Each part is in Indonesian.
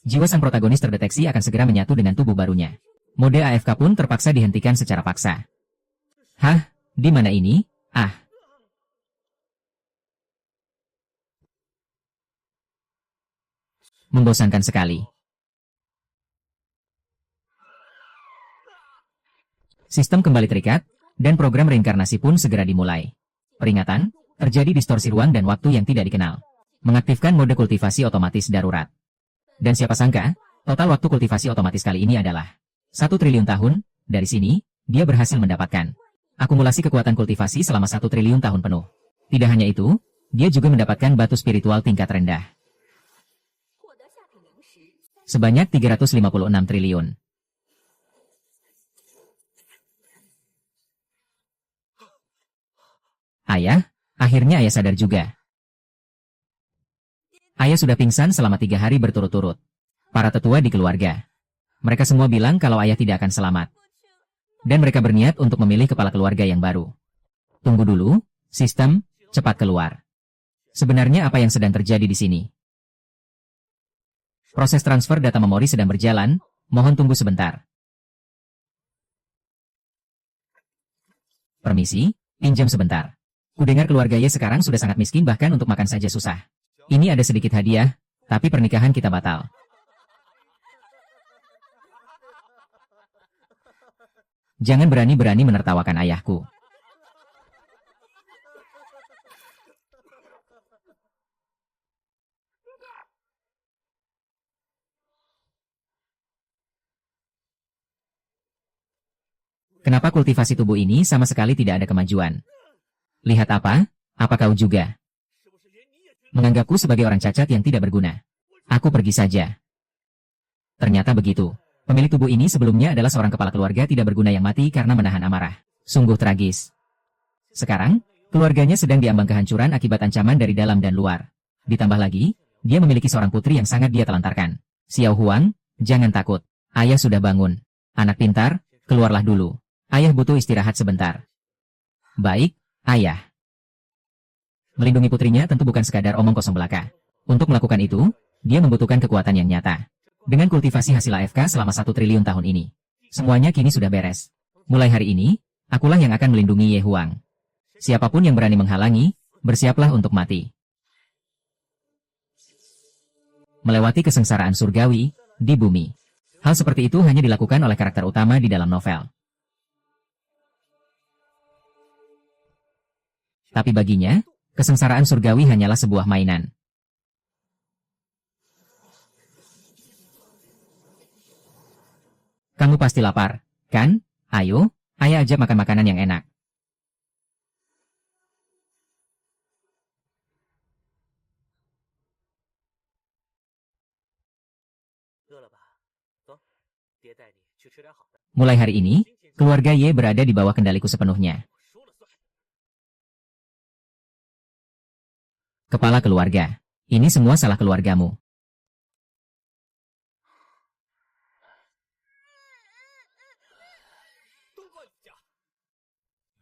Jiwa sang protagonis terdeteksi akan segera menyatu dengan tubuh barunya. Mode AFK pun terpaksa dihentikan secara paksa. Hah? Di mana ini? Ah. Membosankan sekali. Sistem kembali terikat, dan program reinkarnasi pun segera dimulai. Peringatan, terjadi distorsi ruang dan waktu yang tidak dikenal. Mengaktifkan mode kultivasi otomatis darurat. Dan siapa sangka, total waktu kultivasi otomatis kali ini adalah 1 triliun tahun. Dari sini, dia berhasil mendapatkan akumulasi kekuatan kultivasi selama 1 triliun tahun penuh. Tidak hanya itu, dia juga mendapatkan batu spiritual tingkat rendah. Sebanyak 356 triliun. Ayah, akhirnya ayah sadar juga. Ayah sudah pingsan selama 3 hari berturut-turut. Para tetua di keluarga. Mereka semua bilang kalau ayah tidak akan selamat. Dan mereka berniat untuk memilih kepala keluarga yang baru. Tunggu dulu, sistem, cepat keluar. Sebenarnya apa yang sedang terjadi di sini? Proses transfer data memori sedang berjalan, mohon tunggu sebentar. Permisi, pinjam sebentar. Kudengar keluarga Ye sekarang sudah sangat miskin bahkan untuk makan saja susah. Ini ada sedikit hadiah, tapi pernikahan kita batal. Jangan berani-berani menertawakan ayahku. Kenapa kultivasi tubuh ini sama sekali tidak ada kemajuan? Lihat apa? Apa kau juga? Menganggapku sebagai orang cacat yang tidak berguna. Aku pergi saja. Ternyata begitu. Pemilik tubuh ini sebelumnya adalah seorang kepala keluarga tidak berguna yang mati karena menahan amarah. Sungguh tragis. Sekarang, keluarganya sedang diambang kehancuran akibat ancaman dari dalam dan luar. Ditambah lagi, dia memiliki seorang putri yang sangat dia telantarkan. Xiao Huang, jangan takut. Ayah sudah bangun. Anak pintar, keluarlah dulu. Ayah butuh istirahat sebentar. Baik, ayah. Melindungi putrinya tentu bukan sekadar omong kosong belaka. Untuk melakukan itu, dia membutuhkan kekuatan yang nyata. Dengan kultivasi hasil AFK selama 1 triliun tahun ini. Semuanya kini sudah beres. Mulai hari ini, akulah yang akan melindungi Ye Huang. Siapapun yang berani menghalangi, bersiaplah untuk mati. Melewati kesengsaraan surgawi, di bumi. Hal seperti itu hanya dilakukan oleh karakter utama di dalam novel. Tapi baginya, kesengsaraan surgawi hanyalah sebuah mainan. Kamu pasti lapar, kan? Ayo, ayah ajak makan makanan yang enak. Mulai hari ini, keluarga Ye berada di bawah kendaliku sepenuhnya. Kepala keluarga. Ini semua salah keluargamu.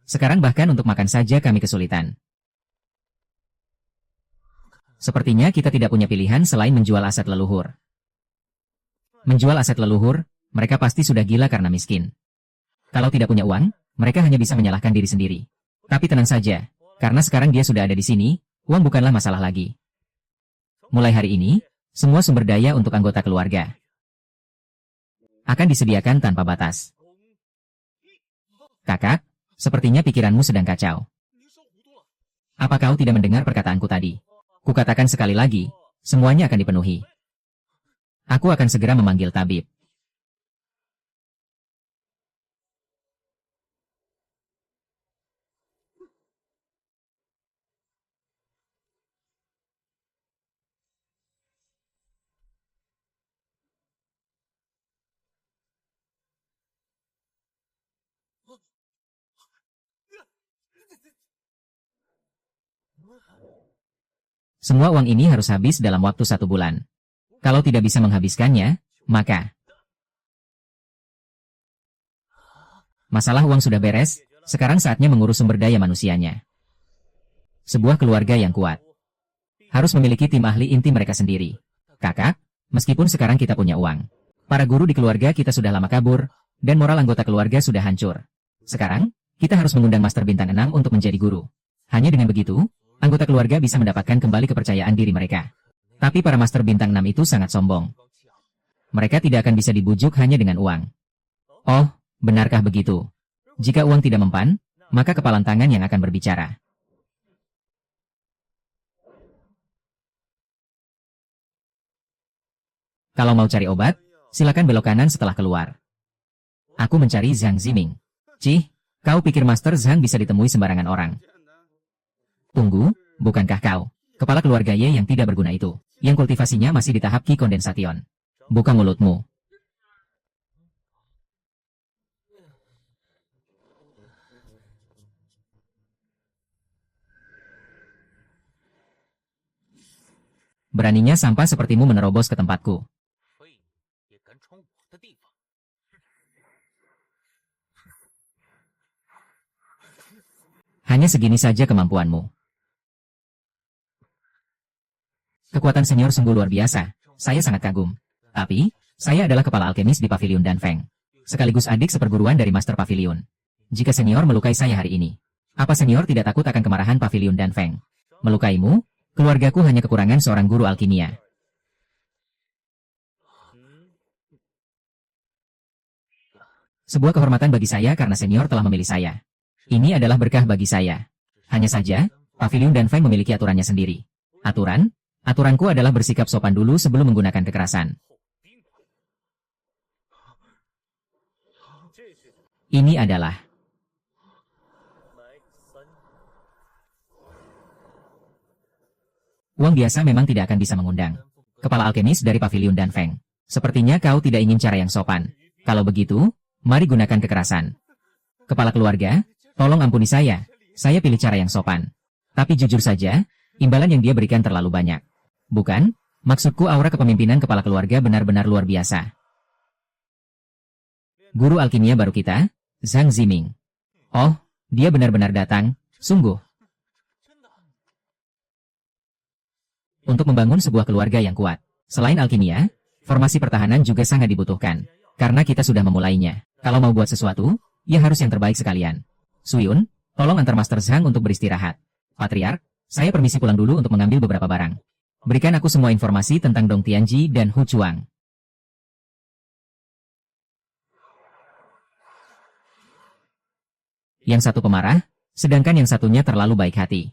Sekarang bahkan untuk makan saja kami kesulitan. Sepertinya kita tidak punya pilihan selain menjual aset leluhur. Menjual aset leluhur, mereka pasti sudah gila karena miskin. Kalau tidak punya uang, mereka hanya bisa menyalahkan diri sendiri. Tapi tenang saja, karena sekarang dia sudah ada di sini, uang bukanlah masalah lagi. Mulai hari ini, semua sumber daya untuk anggota keluarga akan disediakan tanpa batas. Kakak, sepertinya pikiranmu sedang kacau. Apa kau tidak mendengar perkataanku tadi? Kukatakan sekali lagi, semuanya akan dipenuhi. Aku akan segera memanggil tabib. Semua uang ini harus habis dalam waktu 1 bulan. Kalau tidak bisa menghabiskannya, maka masalah uang sudah beres, sekarang saatnya mengurus sumber daya manusianya. Sebuah keluarga yang kuat harus memiliki tim ahli inti mereka sendiri. Kakak, Meskipun sekarang kita punya uang. Para guru di keluarga kita sudah lama kabur, dan moral anggota keluarga sudah hancur. Sekarang, kita harus mengundang Master Bintang 6 untuk menjadi guru. Hanya dengan begitu, anggota keluarga bisa mendapatkan kembali kepercayaan diri mereka. Tapi para Master Bintang 6 itu sangat sombong. Mereka tidak akan bisa dibujuk hanya dengan uang. Oh, benarkah begitu? Jika uang tidak mempan, maka kepalan tangan yang akan berbicara. Kalau mau cari obat, silakan belok kanan setelah keluar. Aku mencari Zhang Ziming. Cih, kau pikir Master Zhang bisa ditemui sembarangan orang? Tunggu, bukankah kau kepala keluarga Ye yang tidak berguna itu, yang kultivasinya masih di tahap Ki Kondensation? Buka mulutmu. Beraninya sampah sepertimu menerobos ke tempatku. Hanya segini saja kemampuanmu. Kekuatan senior sungguh luar biasa. Saya sangat kagum. Tapi, saya adalah kepala alkemis di Pavilion Danfeng. Sekaligus adik seperguruan dari Master Pavilion. Jika senior melukai saya hari ini, apa senior tidak takut akan kemarahan Pavilion Danfeng? Melukaimu? Keluargaku hanya kekurangan seorang guru alkimia. Sebuah kehormatan bagi saya karena senior telah memilih saya. Ini adalah berkah bagi saya. Hanya saja, Pavilion Danfeng memiliki aturannya sendiri. Aturanku adalah bersikap sopan dulu sebelum menggunakan kekerasan. Ini adalah uang biasa memang tidak akan bisa mengundang kepala alkemis dari Pavilion Danfeng. Sepertinya kau tidak ingin cara yang sopan. Kalau begitu, mari gunakan kekerasan. Kepala keluarga, tolong ampuni saya. Saya pilih cara yang sopan. Tapi jujur saja, imbalan yang dia berikan terlalu banyak. Bukan? Maksudku aura kepemimpinan kepala keluarga benar-benar luar biasa. Guru alkimia baru kita, Zhang Ziming. Oh, dia benar-benar datang, sungguh. Untuk membangun sebuah keluarga yang kuat. Selain alkimia, formasi pertahanan juga sangat dibutuhkan. Karena kita sudah memulainya. Kalau mau buat sesuatu, ya harus yang terbaik sekalian. Suyun, tolong antar Master Zhang untuk beristirahat. Patriark, saya permisi pulang dulu untuk mengambil beberapa barang. Berikan aku semua informasi tentang Dong Tianji dan Hu Chuang. Yang satu pemarah, sedangkan yang satunya terlalu baik hati.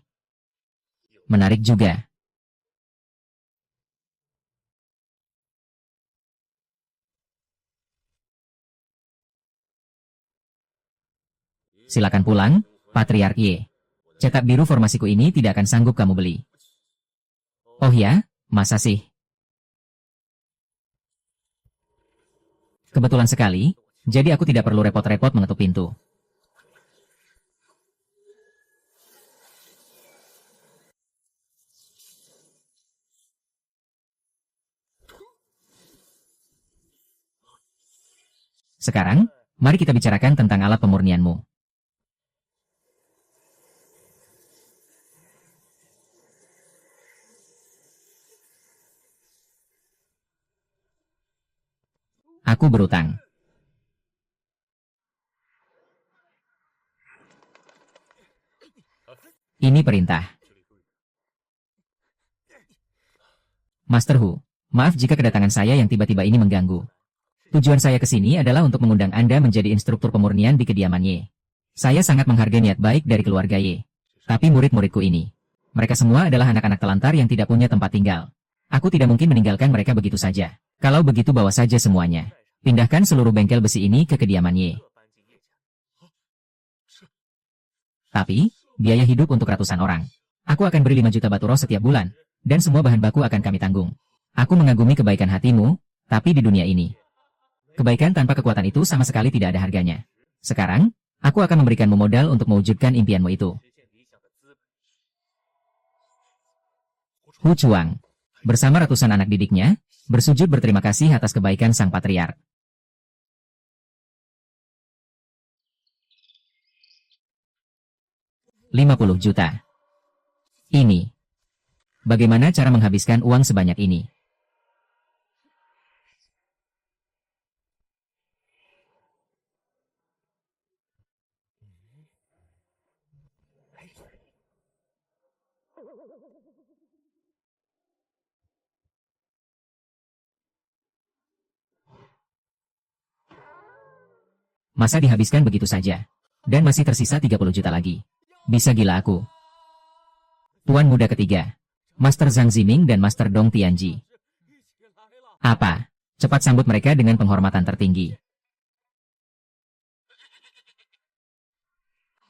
Menarik juga. Silakan pulang, Patriark Ye. Cetak biru formasiku ini tidak akan sanggup kamu beli. Oh ya, masa sih? Kebetulan sekali, jadi aku tidak perlu repot-repot mengetuk pintu. Sekarang, mari kita bicarakan tentang alat pemurnianmu. Aku berutang. Ini perintah. Master Hu, maaf jika kedatangan saya yang tiba-tiba ini mengganggu. Tujuan saya ke sini adalah untuk mengundang Anda menjadi instruktur pemurnian di kediaman Ye. Saya sangat menghargai niat baik dari keluarga Ye. Tapi murid-muridku ini, mereka semua adalah anak-anak telantar yang tidak punya tempat tinggal. Aku tidak mungkin meninggalkan mereka begitu saja. Kalau begitu bawa saja semuanya. Pindahkan seluruh bengkel besi ini ke kediaman Ye. Tapi, biaya hidup untuk ratusan orang. Aku akan beri 5 juta batu roh setiap bulan, dan semua bahan baku akan kami tanggung. Aku mengagumi kebaikan hatimu, tapi di dunia ini, kebaikan tanpa kekuatan itu sama sekali tidak ada harganya. Sekarang, aku akan memberikanmu modal untuk mewujudkan impianmu itu. Hu Chuang, bersama ratusan anak didiknya, bersujud berterima kasih atas kebaikan sang patriark. 50 juta. Ini. Bagaimana cara menghabiskan uang sebanyak ini? Masa dihabiskan begitu saja? Dan masih tersisa 30 juta lagi. Bisa gila aku. Tuan muda ketiga. Master Zhang Ziming dan Master Dong Tianji. Apa? Cepat sambut mereka dengan penghormatan tertinggi.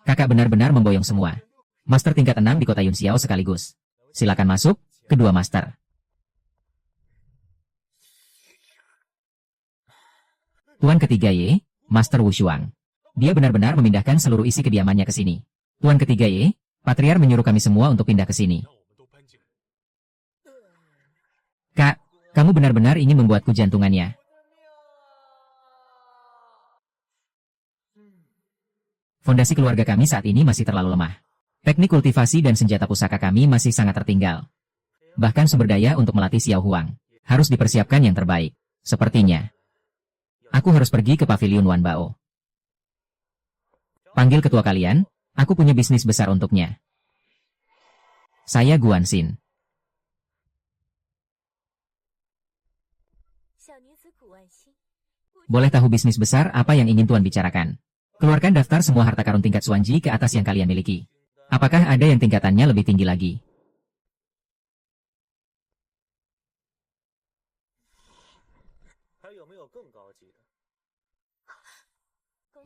Kakak benar-benar memboyong semua. Master tingkat 6 di kota Yunxiao sekaligus. Silakan masuk, kedua master. Tuan ketiga Ye, Master Wu Shuang. Dia benar-benar memindahkan seluruh isi kediamannya ke sini. Tuan ketiga Ye, Patriar menyuruh kami semua untuk pindah ke sini. Kak, kamu benar-benar ingin membuatku jantungannya. Fondasi keluarga kami saat ini masih terlalu lemah. Teknik kultivasi dan senjata pusaka kami masih sangat tertinggal. Bahkan sumber daya untuk melatih Xiao Huang harus dipersiapkan yang terbaik. Sepertinya, aku harus pergi ke pavilion Wan Bao. Panggil ketua kalian, aku punya bisnis besar untuknya. Saya Guan Xin. Boleh tahu bisnis besar apa yang ingin Tuan bicarakan? Keluarkan daftar semua harta karun tingkat Xuanji ke atas yang kalian miliki. Apakah ada yang tingkatannya lebih tinggi lagi?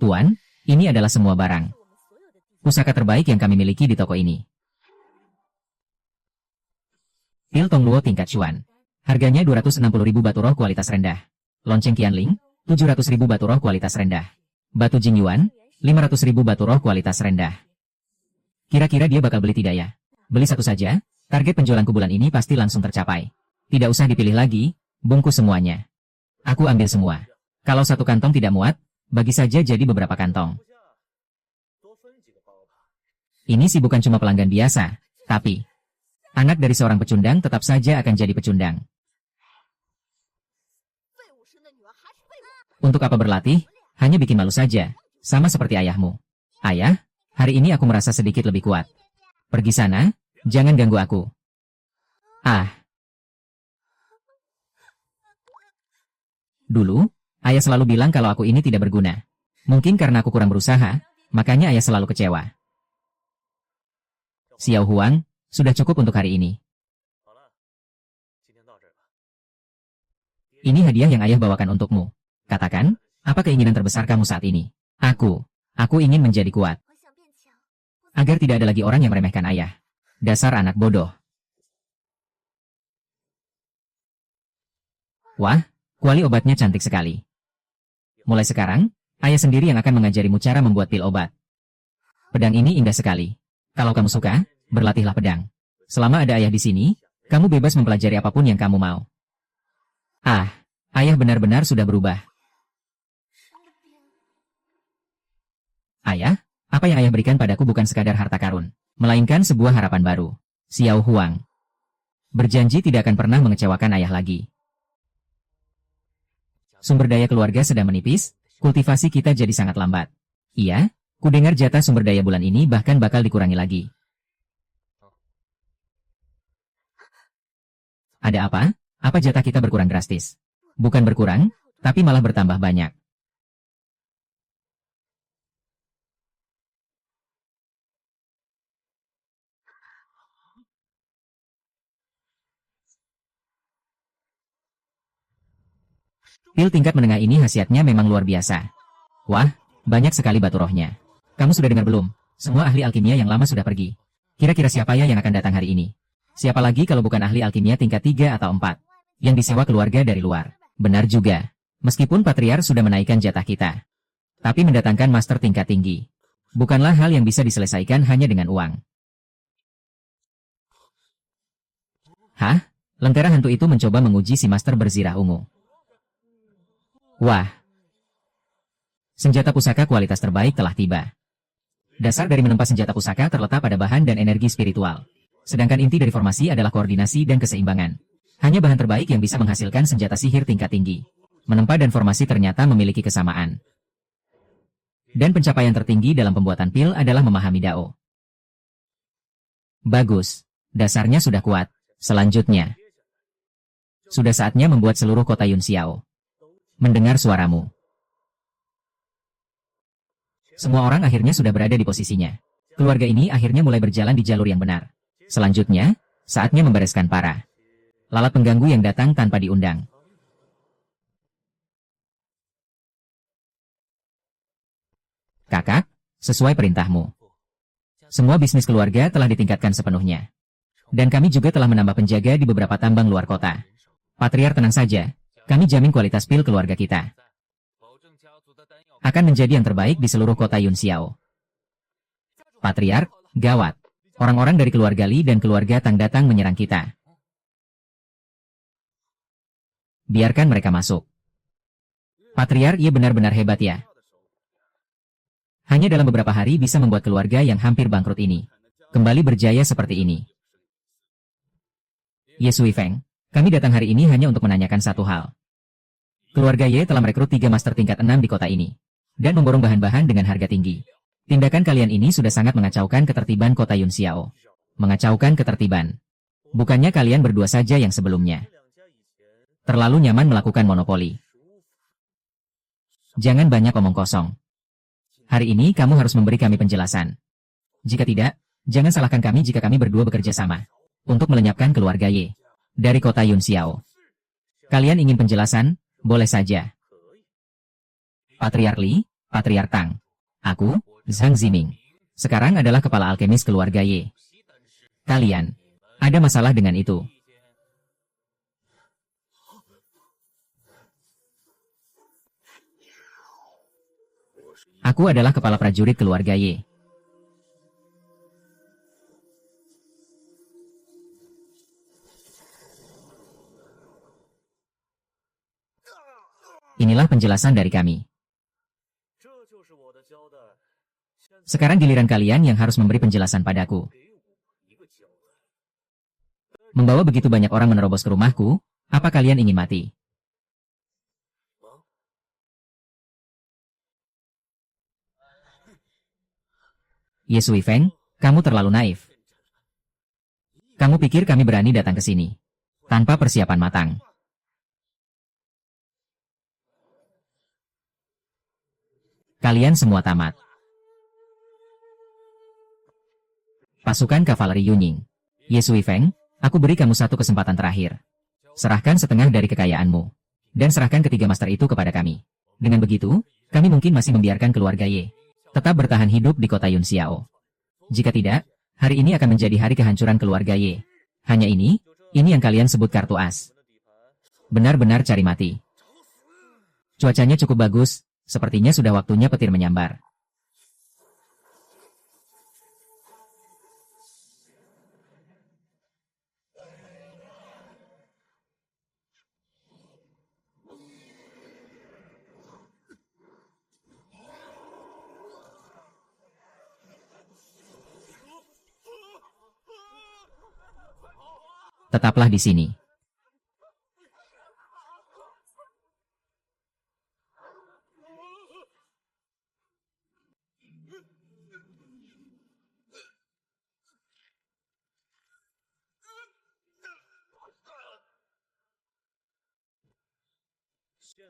Tuan, ini adalah semua barang. Pusaka terbaik yang kami miliki di toko ini. Pil Tongluo tingkat Xuan. Harganya 260.000 batu roh kualitas rendah. Lonceng Qianling, 700.000 batu roh kualitas rendah. Batu Jingyuan, 500.000 batu roh kualitas rendah. Kira-kira dia bakal beli tidak ya? Beli satu saja, target penjualanku bulan ini pasti langsung tercapai. Tidak usah dipilih lagi, bungkus semuanya. Aku ambil semua. Kalau satu kantong tidak muat, bagi saja jadi beberapa kantong. Ini sih bukan cuma pelanggan biasa, tapi anak dari seorang pecundang tetap saja akan jadi pecundang. Untuk apa berlatih? Hanya bikin malu saja, sama seperti ayahmu. Ayah, hari ini aku merasa sedikit lebih kuat. Pergi sana, jangan ganggu aku. Ah. Dulu, ayah selalu bilang kalau aku ini tidak berguna. Mungkin karena aku kurang berusaha, makanya ayah selalu kecewa. Xiao Huang, sudah cukup untuk hari ini. Ini hadiah yang ayah bawakan untukmu. Katakan, apa keinginan terbesar kamu saat ini? Aku ingin menjadi kuat. Agar tidak ada lagi orang yang meremehkan ayah. Dasar anak bodoh. Wah, kuali obatnya cantik sekali. Mulai sekarang, ayah sendiri yang akan mengajarimu cara membuat pil obat. Pedang ini indah sekali. Kalau kamu suka, berlatihlah pedang. Selama ada ayah di sini, kamu bebas mempelajari apapun yang kamu mau. Ah, ayah benar-benar sudah berubah. Ayah, apa yang ayah berikan padaku bukan sekadar harta karun, melainkan sebuah harapan baru. Xiao Huang berjanji tidak akan pernah mengecewakan ayah lagi. Sumber daya keluarga sedang menipis, kultivasi kita jadi sangat lambat. Iya, ku dengar jatah sumber daya bulan ini bahkan bakal dikurangi lagi. Ada apa? Apa jatah kita berkurang drastis? Bukan berkurang, tapi malah bertambah banyak. Pil tingkat menengah ini khasiatnya memang luar biasa. Wah, banyak sekali batu rohnya. Kamu sudah dengar belum? Semua ahli alkimia yang lama sudah pergi. Kira-kira siapa ya yang akan datang hari ini? Siapa lagi kalau bukan ahli alkimia tingkat 3 atau 4? Yang disewa keluarga dari luar. Benar juga. Meskipun Patriar sudah menaikkan jatah kita. Tapi mendatangkan master tingkat tinggi. Bukanlah hal yang bisa diselesaikan hanya dengan uang. Hah? Lentera hantu itu mencoba menguji si master berzirah ungu. Wah. Senjata pusaka kualitas terbaik telah tiba. Dasar dari menempa senjata pusaka terletak pada bahan dan energi spiritual. Sedangkan inti dari formasi adalah koordinasi dan keseimbangan. Hanya bahan terbaik yang bisa menghasilkan senjata sihir tingkat tinggi. Menempa dan formasi ternyata memiliki kesamaan. Dan pencapaian tertinggi dalam pembuatan pil adalah memahami Dao. Bagus. Dasarnya sudah kuat. Selanjutnya, sudah saatnya membuat seluruh kota Yunxiao mendengar suaramu. Semua orang akhirnya sudah berada di posisinya. Keluarga ini akhirnya mulai berjalan di jalur yang benar. Selanjutnya, saatnya membereskan para lalat pengganggu yang datang tanpa diundang. Kakak, sesuai perintahmu. Semua bisnis keluarga telah ditingkatkan sepenuhnya. Dan kami juga telah menambah penjaga di beberapa tambang luar kota. Patriar, tenang saja. Kami jamin kualitas pil keluarga kita akan menjadi yang terbaik di seluruh kota Yunxiao. Patriar, gawat. Orang-orang dari keluarga Li dan keluarga Tang datang menyerang kita. Biarkan mereka masuk. Patriar, ia benar-benar hebat ya. Hanya dalam beberapa hari bisa membuat keluarga yang hampir bangkrut ini kembali berjaya seperti ini. Ye Sui Feng, kami datang hari ini hanya untuk menanyakan satu hal. Keluarga Ye telah merekrut 3 master tingkat 6 di kota ini dan memborong bahan-bahan dengan harga tinggi. Tindakan kalian ini sudah sangat mengacaukan ketertiban kota Yunxiao. Mengacaukan ketertiban. Bukannya kalian berdua saja yang sebelumnya terlalu nyaman melakukan monopoli. Jangan banyak omong kosong. Hari ini kamu harus memberi kami penjelasan. Jika tidak, jangan salahkan kami jika kami berdua bekerja sama untuk melenyapkan keluarga Ye dari kota Yunxiao. Kalian ingin penjelasan? Boleh saja. Patriark Li, Patriark Tang. Aku, Zhang Ziming. Sekarang adalah kepala alkemis keluarga Ye. Kalian, ada masalah dengan itu? Aku adalah kepala prajurit keluarga Ye. Inilah penjelasan dari kami. Sekarang giliran kalian yang harus memberi penjelasan padaku. Membawa begitu banyak orang menerobos ke rumahku, apa kalian ingin mati? Ye Sui Feng, kamu terlalu naif. Kamu pikir kami berani datang ke sini tanpa persiapan matang? Kalian semua tamat. Pasukan kavaleri Yunying. Ye Sui Feng, aku beri kamu satu kesempatan terakhir. Serahkan setengah dari kekayaanmu. Dan serahkan ketiga master itu kepada kami. Dengan begitu, kami mungkin masih membiarkan keluarga Ye tetap bertahan hidup di kota Yunxiao. Jika tidak, hari ini akan menjadi hari kehancuran keluarga Ye. Hanya ini yang kalian sebut kartu as. Benar-benar cari mati. Cuacanya cukup bagus, sepertinya sudah waktunya petir menyambar. Tetaplah di sini.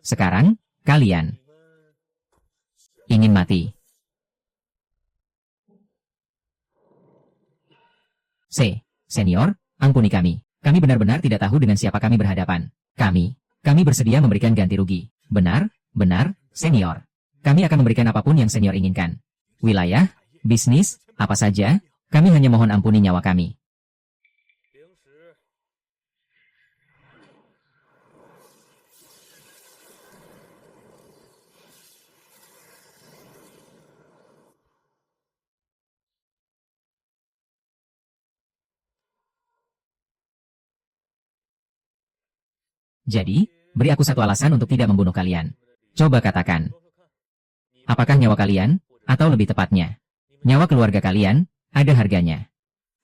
Sekarang, kalian ingin mati. Senior, ampuni kami. Kami benar-benar tidak tahu dengan siapa kami berhadapan. Kami bersedia memberikan ganti rugi. Benar, senior. Kami akan memberikan apapun yang senior inginkan. Wilayah, bisnis, apa saja, kami hanya mohon ampuni nyawa kami. Jadi, beri aku satu alasan untuk tidak membunuh kalian. Coba katakan. Apakah nyawa kalian, atau lebih tepatnya, nyawa keluarga kalian, ada harganya?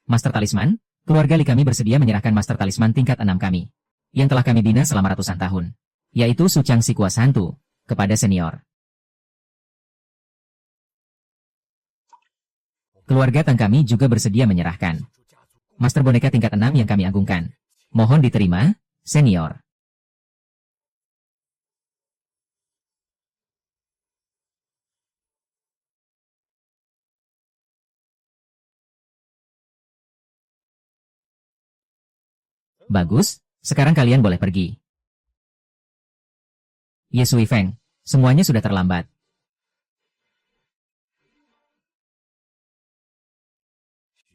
Master Talisman, keluarga Li kami bersedia menyerahkan Master Talisman tingkat 6 kami, yang telah kami bina selama ratusan tahun, yaitu Sucang Si Kuas Hantu, kepada senior. Keluarga Tang kami juga bersedia menyerahkan Master boneka tingkat 6 yang kami agungkan. Mohon diterima, senior. Bagus, sekarang kalian boleh pergi. Ye Sui Feng, semuanya sudah terlambat.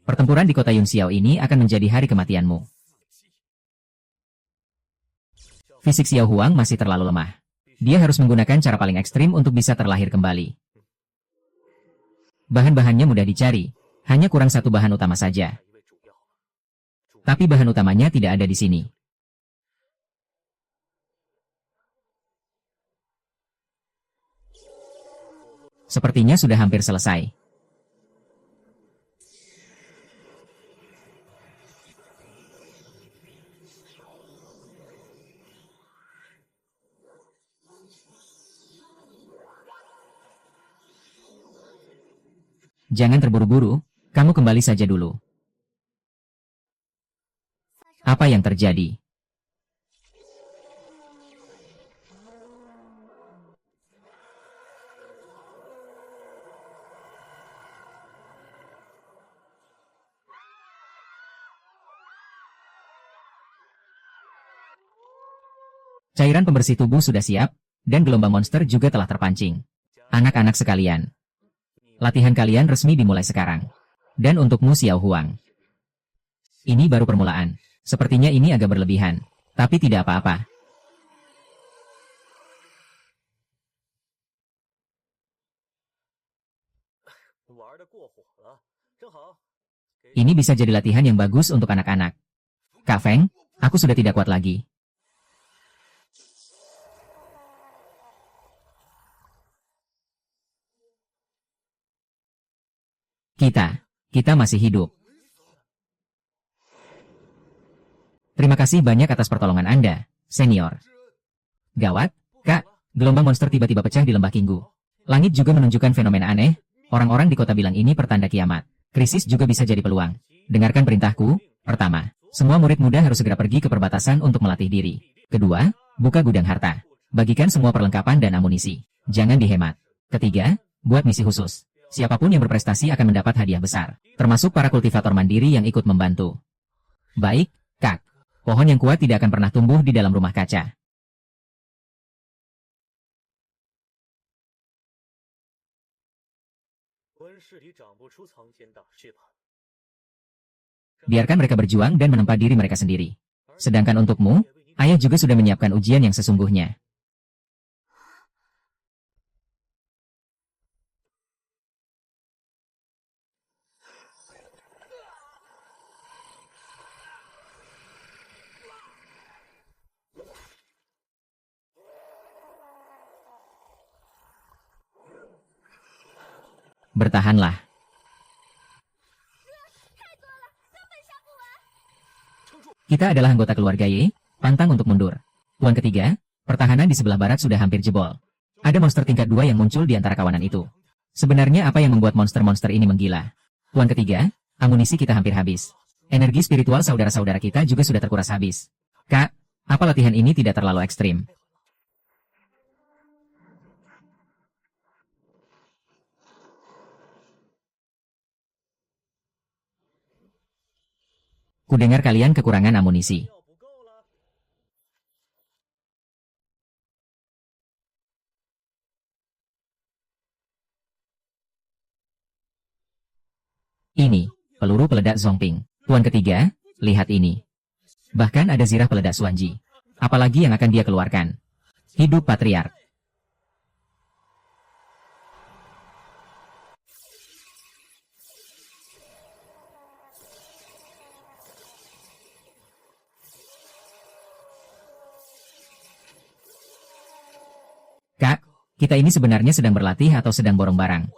Pertempuran di kota Yunxiao ini akan menjadi hari kematianmu. Fisik Xiao Huang masih terlalu lemah. Dia harus menggunakan cara paling ekstrim untuk bisa terlahir kembali. Bahan-bahannya mudah dicari, hanya kurang satu bahan utama saja. Tapi bahan utamanya tidak ada di sini. Sepertinya sudah hampir selesai. Jangan terburu-buru, kamu kembali saja dulu. Apa yang terjadi? Cairan pembersih tubuh sudah siap, dan gelombang monster juga telah terpancing. Anak-anak sekalian, latihan kalian resmi dimulai sekarang. Dan untukmu Xiao Huang, ini baru permulaan. Sepertinya ini agak berlebihan, tapi tidak apa-apa. Ini bisa jadi latihan yang bagus untuk anak-anak. Kak Feng, aku sudah tidak kuat lagi. Kita masih hidup. Terima kasih banyak atas pertolongan Anda, senior. Gawat, Kak, gelombang monster tiba-tiba pecah di lembah Kinggu. Langit juga menunjukkan fenomena aneh, orang-orang di kota bilang ini pertanda kiamat. Krisis juga bisa jadi peluang. Dengarkan perintahku, pertama, semua murid muda harus segera pergi ke perbatasan untuk melatih diri. Kedua, buka gudang harta. Bagikan semua perlengkapan dan amunisi. Jangan dihemat. Ketiga, buat misi khusus. Siapapun yang berprestasi akan mendapat hadiah besar, termasuk para kultivator mandiri yang ikut membantu. Baik, Kak. Pohon yang kuat tidak akan pernah tumbuh di dalam rumah kaca. Biarkan mereka berjuang dan menempa diri mereka sendiri. Sedangkan untukmu, ayah juga sudah menyiapkan ujian yang sesungguhnya. Bertahanlah. Kita adalah anggota keluarga Ye, pantang untuk mundur. Tuan ketiga, pertahanan di sebelah barat sudah hampir jebol. Ada monster tingkat 2 yang muncul di antara kawanan itu. Sebenarnya apa yang membuat monster-monster ini menggila? Tuan ketiga, amunisi kita hampir habis. Energi spiritual saudara-saudara kita juga sudah terkuras habis. Kak, apa latihan ini tidak terlalu ekstrim? Kudengar kalian kekurangan amunisi. Ini, peluru peledak Zongping. Tuan ketiga, lihat ini. Bahkan ada zirah peledak Xuanji. Apalagi yang akan dia keluarkan? Hidup Patriark. Kak, kita ini sebenarnya sedang berlatih atau sedang borong barang?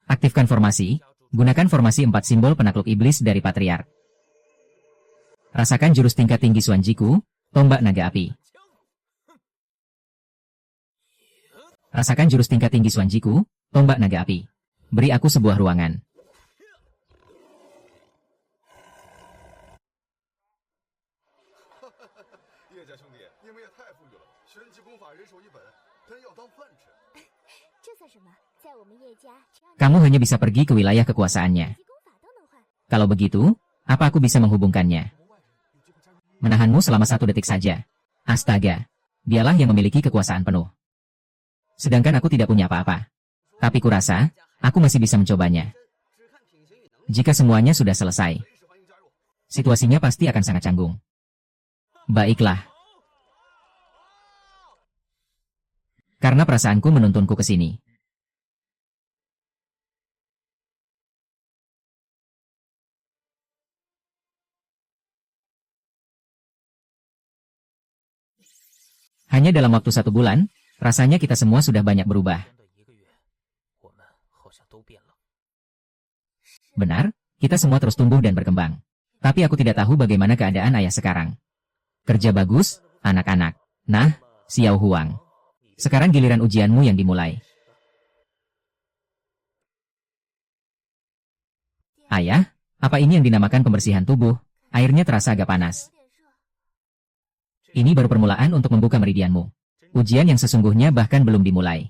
Aktifkan formasi, gunakan formasi 4 simbol penakluk iblis dari Patriark. Rasakan jurus tingkat tinggi Xuanjiku, tombak naga api. Rasakan jurus tingkat tinggi Suanjiku, tombak naga api. Beri aku sebuah ruangan. 叶家兄弟，你们也太富裕了，玄奇功法人手一本，真要当饭吃。这算什么？在我们叶家，只要你 Kamu hanya bisa pergi ke wilayah kekuasaannya. 级功法都能换。 Kalau begitu, apa aku bisa menghubungkannya? Menahanmu selama 1 detik saja. Astaga, dialah yang memiliki kekuasaan penuh. Sedangkan aku tidak punya apa-apa. Tapi kurasa, aku masih bisa mencobanya. Jika semuanya sudah selesai, situasinya pasti akan sangat canggung. Baiklah. Karena perasaanku menuntunku ke sini. Hanya dalam waktu 1 bulan, rasanya kita semua sudah banyak berubah. Benar, kita semua terus tumbuh dan berkembang. Tapi aku tidak tahu bagaimana keadaan ayah sekarang. Kerja bagus, anak-anak. Nah, Xiao Huang. Sekarang giliran ujianmu yang dimulai. Ayah, apa ini yang dinamakan pembersihan tubuh? Airnya terasa agak panas. Ini baru permulaan untuk membuka meridianmu. Ujian yang sesungguhnya bahkan belum dimulai.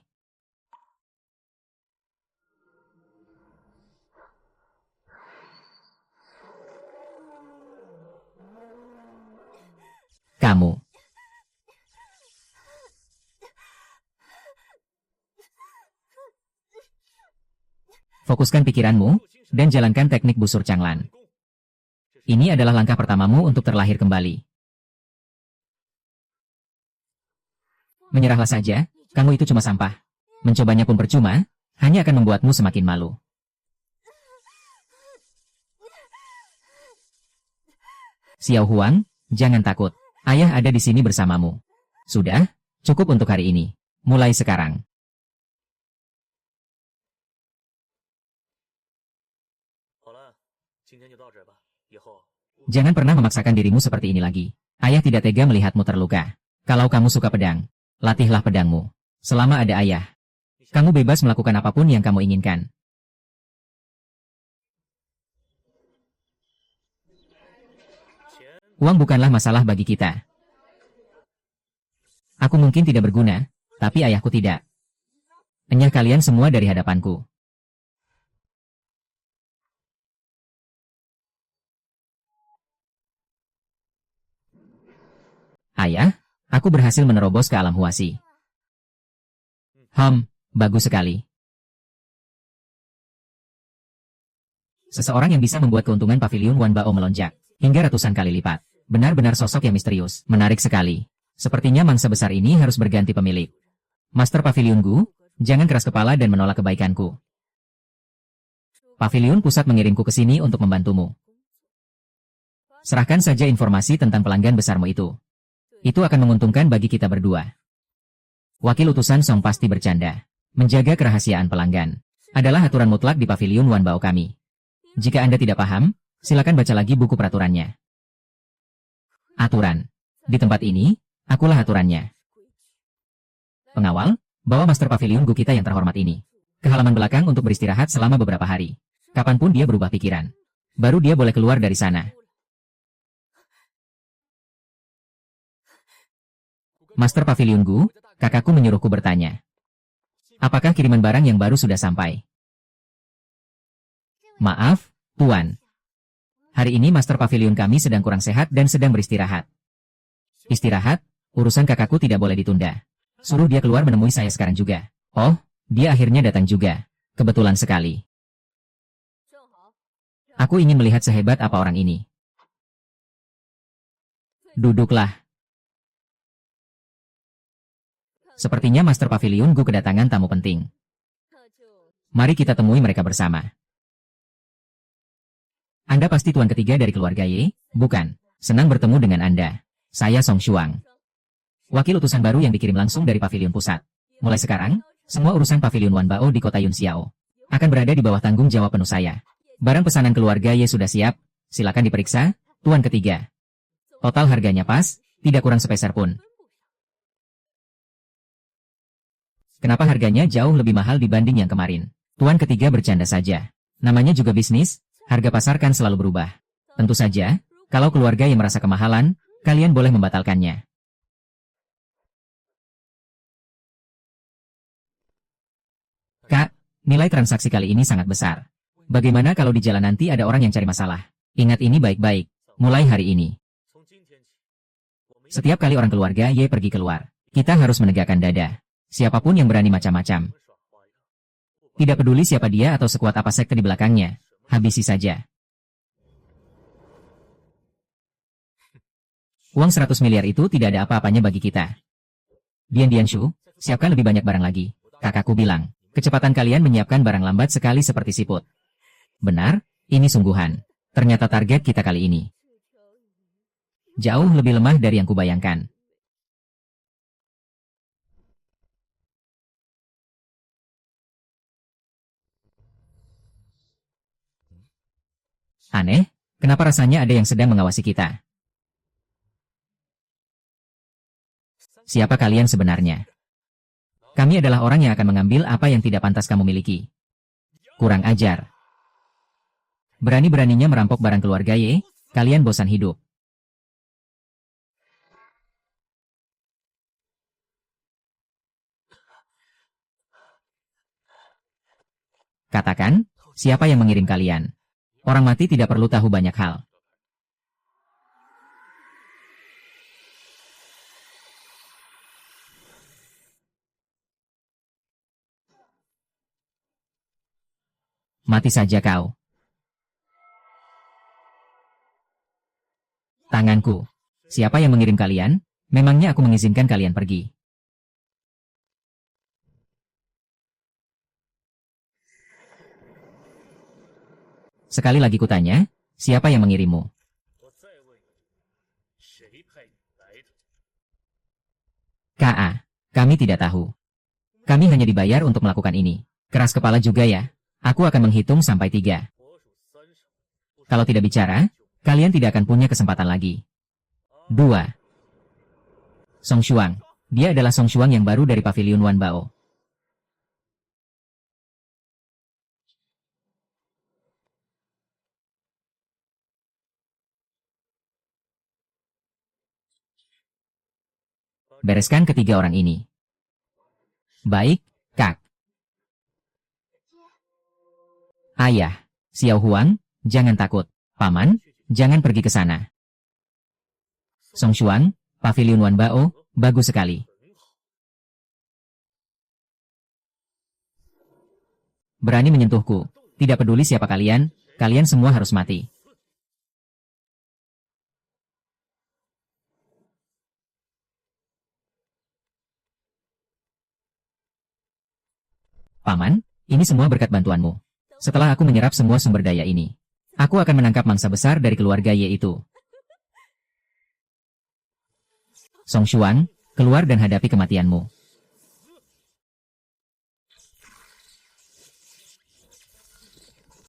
Kamu. Fokuskan pikiranmu, dan jalankan teknik busur Changlan. Ini adalah langkah pertamamu untuk terlahir kembali. Menyerahlah saja, kamu itu cuma sampah. Mencobanya pun percuma, hanya akan membuatmu semakin malu. Xiao Huang, jangan takut. Ayah ada di sini bersamamu. Sudah, cukup untuk hari ini. Mulai sekarang. Jangan pernah memaksakan dirimu seperti ini lagi. Ayah tidak tega melihatmu terluka. Kalau kamu suka pedang, latihlah pedangmu. Selama ada ayah, kamu bebas melakukan apapun yang kamu inginkan. Uang bukanlah masalah bagi kita. Aku mungkin tidak berguna, tapi ayahku tidak. Enyah kalian semua dari hadapanku. Ayah, aku berhasil menerobos ke alam huasi. Bagus sekali. Seseorang yang bisa membuat keuntungan pavilion Wanbao melonjak hingga ratusan kali lipat. Benar-benar sosok yang misterius, menarik sekali. Sepertinya mangsa besar ini harus berganti pemilik. Master Pavilion Gu, jangan keras kepala dan menolak kebaikanku. Pavilion pusat mengirimku ke sini untuk membantumu. Serahkan saja informasi tentang pelanggan besarmu itu. Itu akan menguntungkan bagi kita berdua. Wakil utusan Song pasti bercanda. Menjaga kerahasiaan pelanggan adalah aturan mutlak di Pavilion Wanbao kami. Jika Anda tidak paham, silakan baca lagi buku peraturannya. Aturan. Di tempat ini, akulah aturannya. Pengawal, bawa Master Pavilion Gu kita yang terhormat ini ke halaman belakang untuk beristirahat selama beberapa hari. Kapanpun dia berubah pikiran, baru dia boleh keluar dari sana. Master Pavilion Gu, kakakku menyuruhku bertanya. Apakah kiriman barang yang baru sudah sampai? Maaf, Tuan. Hari ini Master Pavilion kami sedang kurang sehat dan sedang beristirahat. Istirahat? Urusan kakakku tidak boleh ditunda. Suruh dia keluar menemui saya sekarang juga. Oh, dia akhirnya datang juga. Kebetulan sekali. Aku ingin melihat sehebat apa orang ini. Duduklah. Sepertinya Master Pavilion Gu kedatangan tamu penting. Mari kita temui mereka bersama. Anda pasti tuan ketiga dari keluarga Ye, bukan? Senang bertemu dengan Anda. Saya Song Shuang. Wakil utusan baru yang dikirim langsung dari Pavilion Pusat. Mulai sekarang, semua urusan Pavilion Wanbao di kota Yunxiao akan berada di bawah tanggung jawab penuh saya. Barang pesanan keluarga Ye sudah siap, silakan diperiksa, tuan ketiga. Total harganya pas, tidak kurang sepeser pun. Kenapa harganya jauh lebih mahal dibanding yang kemarin? Tuan ketiga bercanda saja. Namanya juga bisnis, harga pasar kan selalu berubah. Tentu saja, kalau keluarga yang merasa kemahalan, kalian boleh membatalkannya. Kak, nilai transaksi kali ini sangat besar. Bagaimana kalau di jalan nanti ada orang yang cari masalah? Ingat ini baik-baik, mulai hari ini. Setiap kali orang keluarga Y pergi keluar, kita harus menegakkan dada. Siapapun yang berani macam-macam. Tidak peduli siapa dia atau sekuat apa sekte di belakangnya, habisi saja. Uang 100 miliar itu tidak ada apa-apanya bagi kita. Dian Shu, siapkan lebih banyak barang lagi. Kakakku bilang, kecepatan kalian menyiapkan barang lambat sekali seperti siput. Benar, ini sungguhan. Ternyata target kita kali ini jauh lebih lemah dari yang kubayangkan. Aneh, kenapa rasanya ada yang sedang mengawasi kita? Siapa kalian sebenarnya? Kami adalah orang yang akan mengambil apa yang tidak pantas kamu miliki. Kurang ajar. Berani-beraninya merampok barang keluarga Y, kalian bosan hidup. Katakan, siapa yang mengirim kalian? Orang mati tidak perlu tahu banyak hal. Mati saja kau. Tanganku. Siapa yang mengirim kalian? Memangnya aku mengizinkan kalian pergi? Sekali lagi kutanya, siapa yang mengirimmu? KA, kami tidak tahu. Kami hanya dibayar untuk melakukan ini. Keras kepala juga ya. Aku akan menghitung sampai 3. Kalau tidak bicara, kalian tidak akan punya kesempatan lagi. 2. Song Shuang. Dia adalah Song Shuang yang baru dari Pavilion Wan Bao. Bereskan ketiga orang ini. Baik, Kak. Ayah, Xiao Huang, jangan takut. Paman, jangan pergi ke sana. Song Shuang, Pavilion Wan Bao, bagus sekali. Berani menyentuhku. Tidak peduli siapa kalian, kalian semua harus mati. Paman, ini semua berkat bantuanmu. Setelah aku menyerap semua sumber daya ini, aku akan menangkap mangsa besar dari keluarga Y itu. Song Shuang, keluar dan hadapi kematianmu.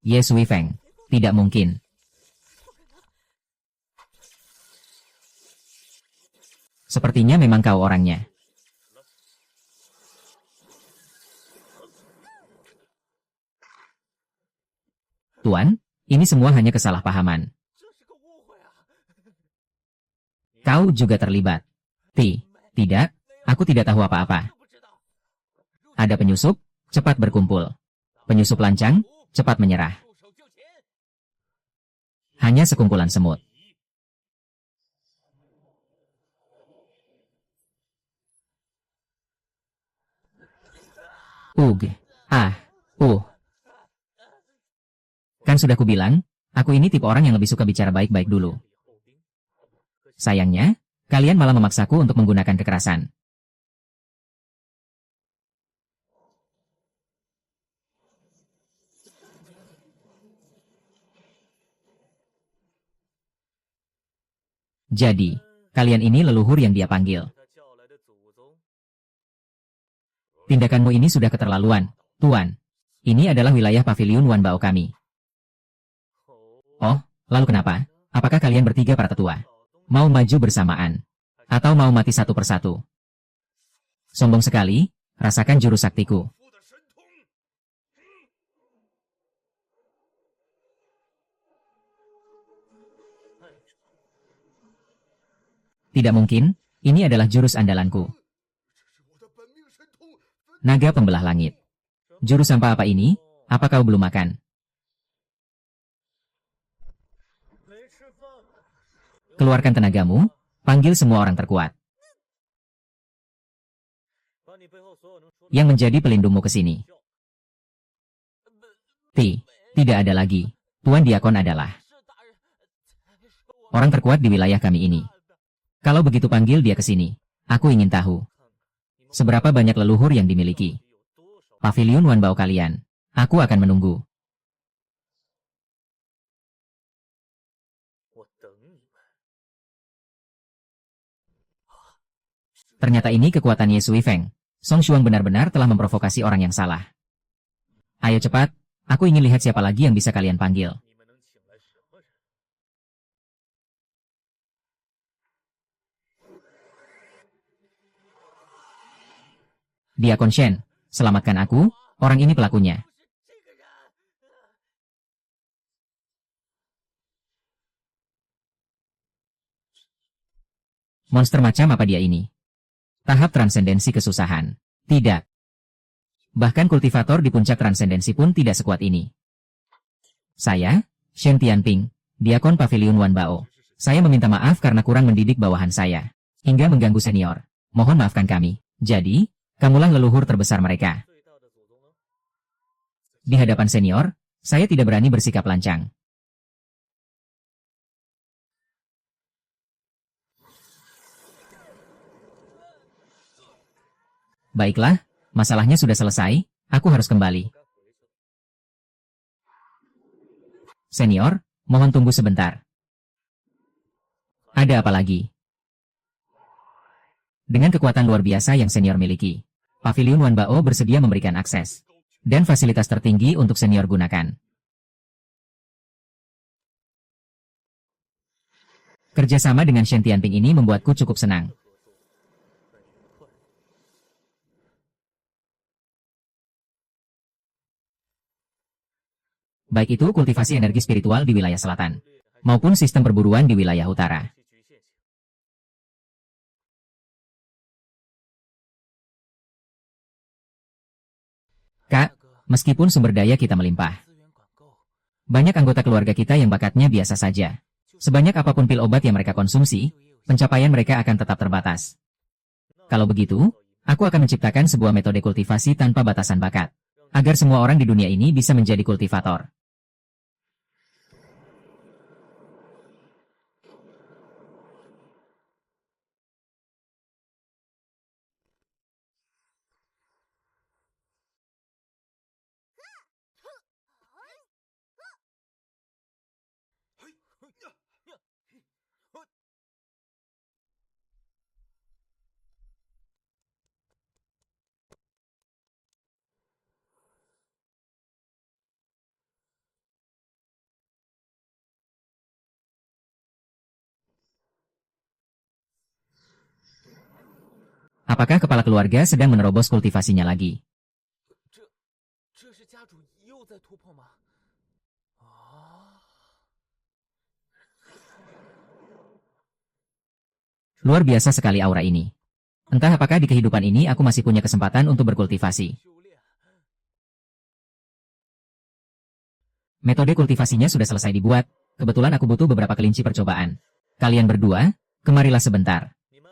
Ye Sui Feng, tidak mungkin. Sepertinya memang kau orangnya. Tuan, ini semua hanya kesalahpahaman. Kau juga terlibat. Tidak, aku tidak tahu apa-apa. Ada penyusup, cepat berkumpul. Penyusup lancang, cepat menyerah. Hanya sekumpulan semut. Kan sudah kubilang, aku ini tipe orang yang lebih suka bicara baik-baik dulu. Sayangnya, kalian malah memaksaku untuk menggunakan kekerasan. Jadi, kalian ini leluhur yang dia panggil. Tindakanmu ini sudah keterlaluan, Tuan. Ini adalah wilayah Pavilion Wan Bao kami. Oh, lalu kenapa? Apakah kalian bertiga para tetua? Mau maju bersamaan? Atau mau mati satu persatu? Sombong sekali, Rasakan jurus saktiku. Tidak mungkin, ini adalah jurus andalanku. 这是我的本命神通， Naga pembelah langit. Jurus sampah apa ini? Apa kau belum makan? Keluarkan tenagamu, panggil semua orang terkuat. Yang menjadi pelindungmu ke sini. Tidak ada lagi. Tuan Diakon adalah orang terkuat di wilayah kami ini. Kalau begitu panggil dia ke sini. Aku ingin tahu. Seberapa banyak leluhur yang dimiliki. Paviliun Wanbao kalian. Aku akan menunggu. Ternyata ini kekuatan Ye Sui Feng. Song Shuang benar-benar telah memprovokasi orang yang salah. Ayo cepat, aku ingin lihat siapa lagi yang bisa kalian panggil. Diakon Shen, selamatkan aku, orang ini pelakunya. Monster macam apa dia ini? Tahap transendensi kesusahan. Tidak. Bahkan kultivator di puncak transendensi pun tidak sekuat ini. Saya, Shen Tianping, Diakon Paviliun Wanbao. Saya meminta maaf karena kurang mendidik bawahan saya. Hingga mengganggu senior. Mohon maafkan kami. Jadi, kamulah leluhur terbesar mereka. Di hadapan senior, saya tidak berani bersikap lancang. Baiklah, masalahnya sudah selesai, aku harus kembali. Senior, mohon tunggu sebentar. Ada apa lagi? Dengan kekuatan luar biasa yang senior miliki, Paviliun Wanbao bersedia memberikan akses dan fasilitas tertinggi untuk senior gunakan. Kerjasama dengan Shen Tianping ini membuatku cukup senang. Baik itu kultivasi energi spiritual di wilayah selatan, maupun sistem perburuan di wilayah utara. Kak, meskipun sumber daya kita melimpah, banyak anggota keluarga kita yang bakatnya biasa saja. Sebanyak apapun pil obat yang mereka konsumsi, pencapaian mereka akan tetap terbatas. Kalau begitu, aku akan menciptakan sebuah metode kultivasi tanpa batasan bakat, agar semua orang di dunia ini bisa menjadi kultivator. Apakah kepala keluarga sedang menerobos kultivasinya lagi? 这是家主又在突破吗？啊！ Luar biasa sekali aura ini. Entah apakah di kehidupan ini aku masih punya kesempatan untuk berkultivasi. 修炼， Metode kultivasinya sudah selesai dibuat. Kebetulan aku butuh beberapa kelinci percobaan. Kalian berdua, kemarilah sebentar. 你们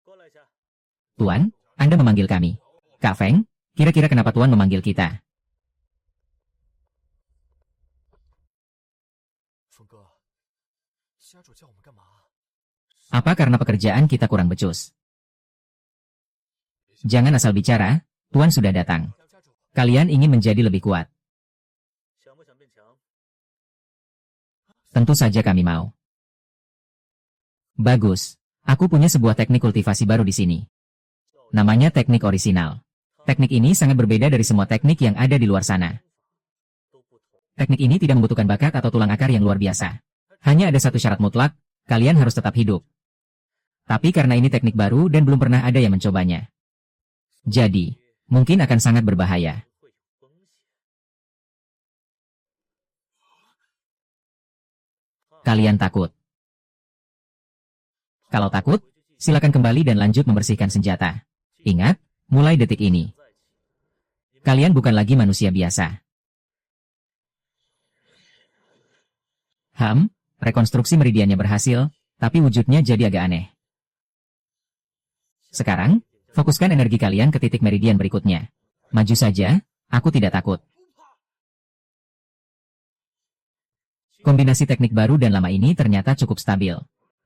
过来一下。 Tuan, Anda memanggil kami. Kak Feng, kira-kira kenapa Tuan memanggil kita? 峰哥，家主叫我们干嘛？ Apa karena pekerjaan kita kurang becus? Jangan asal bicara, Tuan sudah datang. 家主， Kalian ingin menjadi lebih kuat. 想不想变强？ Tentu saja kami mau. Bagus. Aku punya sebuah teknik kultivasi baru di sini. Namanya teknik orisinal. Teknik ini sangat berbeda dari semua teknik yang ada di luar sana. 都不同。 Teknik ini tidak membutuhkan bakat atau tulang akar yang luar biasa. Hanya ada satu syarat mutlak, kalian harus tetap hidup. Tapi karena ini teknik baru dan belum pernah ada yang mencobanya. Jadi, mungkin akan sangat berbahaya. Kalian takut? Kalau takut, silakan kembali dan lanjut membersihkan senjata. Ingat, mulai detik ini, kalian bukan lagi manusia biasa. Rekonstruksi meridiannya berhasil, tapi wujudnya jadi agak aneh. Sekarang, fokuskan energi kalian ke titik meridian berikutnya. Maju saja, aku tidak takut. Kombinasi teknik baru dan lama ini ternyata cukup stabil.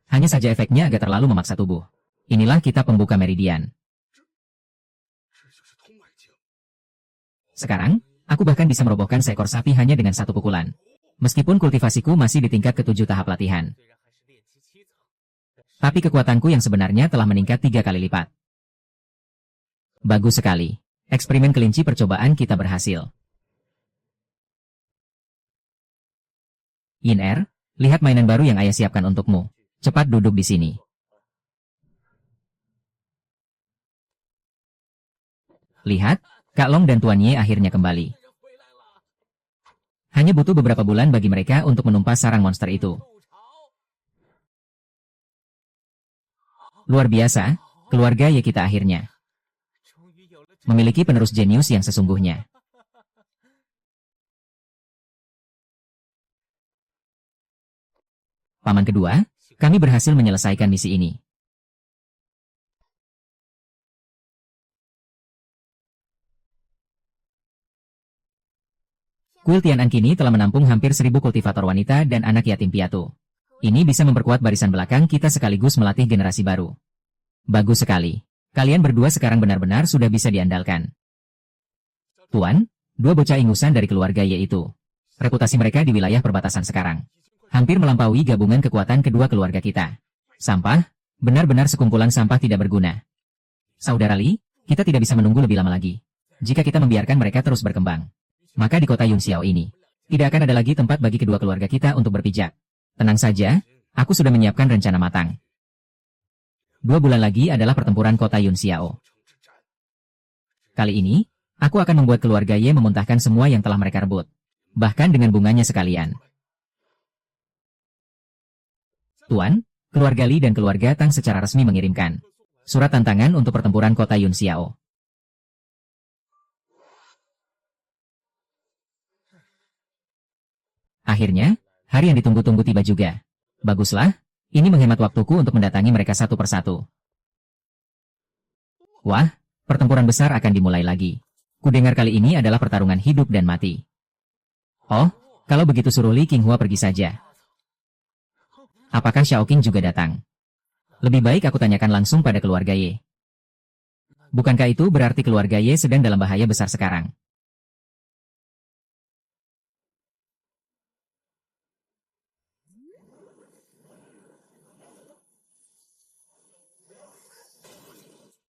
Hanya saja efeknya agak terlalu memaksa tubuh. Inilah kitab pembuka meridian. Sekarang, aku bahkan bisa merobohkan seekor sapi hanya dengan satu pukulan. Meskipun kultivasiku masih di tingkat ke-7 tahap latihan. Tapi kekuatanku yang sebenarnya telah meningkat 3 kali lipat. Bagus sekali. Eksperimen kelinci percobaan kita berhasil. Yin-Er, lihat mainan baru yang ayah siapkan untukmu. Cepat duduk di sini. Lihat, Kak Long dan Tuan Ye akhirnya kembali. Hanya butuh beberapa bulan bagi mereka untuk menumpas sarang monster itu. Luar biasa, keluarga Ye kita akhirnya memiliki penerus jenius yang sesungguhnya. Paman kedua, kami berhasil menyelesaikan misi ini. Kuil Tianan kini telah menampung hampir 1000 kultivator wanita dan anak yatim piatu. Ini bisa memperkuat barisan belakang kita sekaligus melatih generasi baru. Bagus sekali. Kalian berdua sekarang benar-benar sudah bisa diandalkan. Tuan, 2 bocah ingusan dari keluarga Ye itu. Reputasi mereka di wilayah perbatasan sekarang hampir melampaui gabungan kekuatan kedua keluarga kita. Sampah, benar-benar sekumpulan sampah tidak berguna. Saudara Li, kita tidak bisa menunggu lebih lama lagi. Jika kita membiarkan mereka terus berkembang, maka di kota Yunxiao ini, tidak akan ada lagi tempat bagi kedua keluarga kita untuk berpijak. Tenang saja, aku sudah menyiapkan rencana matang. 2 bulan lagi adalah pertempuran kota Yunxiao. Kali ini, aku akan membuat keluarga Ye memuntahkan semua yang telah mereka rebut. Bahkan dengan bunganya sekalian. Tuan, keluarga Li dan keluarga Tang secara resmi mengirimkan surat tantangan untuk pertempuran kota Yunxiao. Akhirnya, hari yang ditunggu-tunggu tiba juga. Baguslah, ini menghemat waktuku untuk mendatangi mereka satu persatu. Wah, pertempuran besar akan dimulai lagi. Kudengar kali ini adalah pertarungan hidup dan mati. Oh, kalau begitu suruh Li Qinghua pergi saja. Apakah Xiaoqing juga datang? Lebih baik aku tanyakan langsung pada keluarga Ye. Bukankah itu berarti keluarga Ye sedang dalam bahaya besar sekarang?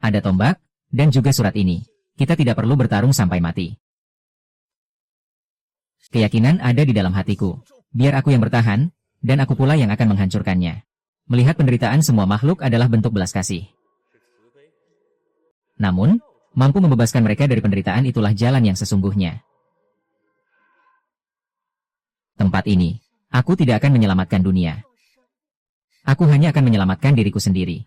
Ada tombak, dan juga surat ini. Kita tidak perlu bertarung sampai mati. Keyakinan ada di dalam hatiku. Biar aku yang bertahan, dan aku pula yang akan menghancurkannya. Melihat penderitaan semua makhluk adalah bentuk belas kasih. Namun, mampu membebaskan mereka dari penderitaan itulah jalan yang sesungguhnya. Tempat ini, aku tidak akan menyelamatkan dunia. Aku hanya akan menyelamatkan diriku sendiri.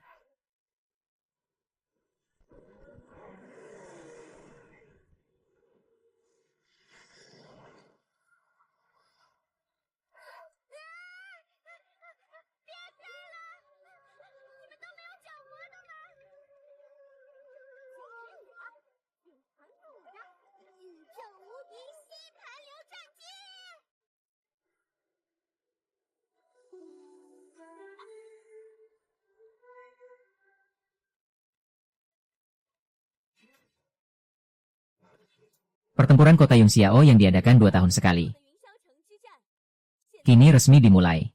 Pertempuran kota Yunxiao yang diadakan 2 tahun sekali. Kini resmi dimulai.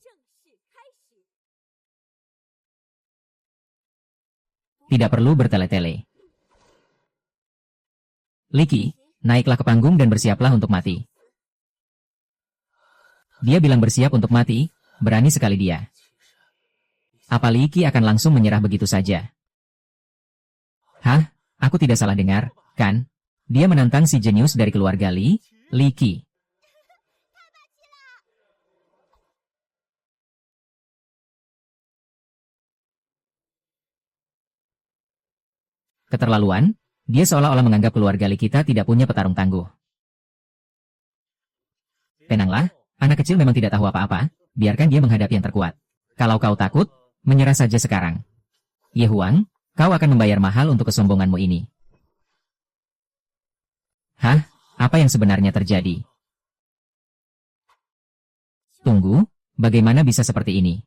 Tidak perlu bertele-tele. Li Qi, naiklah ke panggung dan bersiaplah untuk mati. Dia bilang bersiap untuk mati, berani sekali dia. Apa Li Qi akan langsung menyerah begitu saja? Hah? Aku tidak salah dengar, kan? Dia menantang si jenius dari keluarga Li, Li Qi. Keterlaluan, dia seolah-olah menganggap keluarga Li kita tidak punya petarung tangguh. Tenanglah, anak kecil memang tidak tahu apa-apa, biarkan dia menghadapi yang terkuat. Kalau kau takut, menyerah saja sekarang. Ye Huang, kau akan membayar mahal untuk kesombonganmu ini. Hah? Apa yang sebenarnya terjadi? Tunggu, bagaimana bisa seperti ini?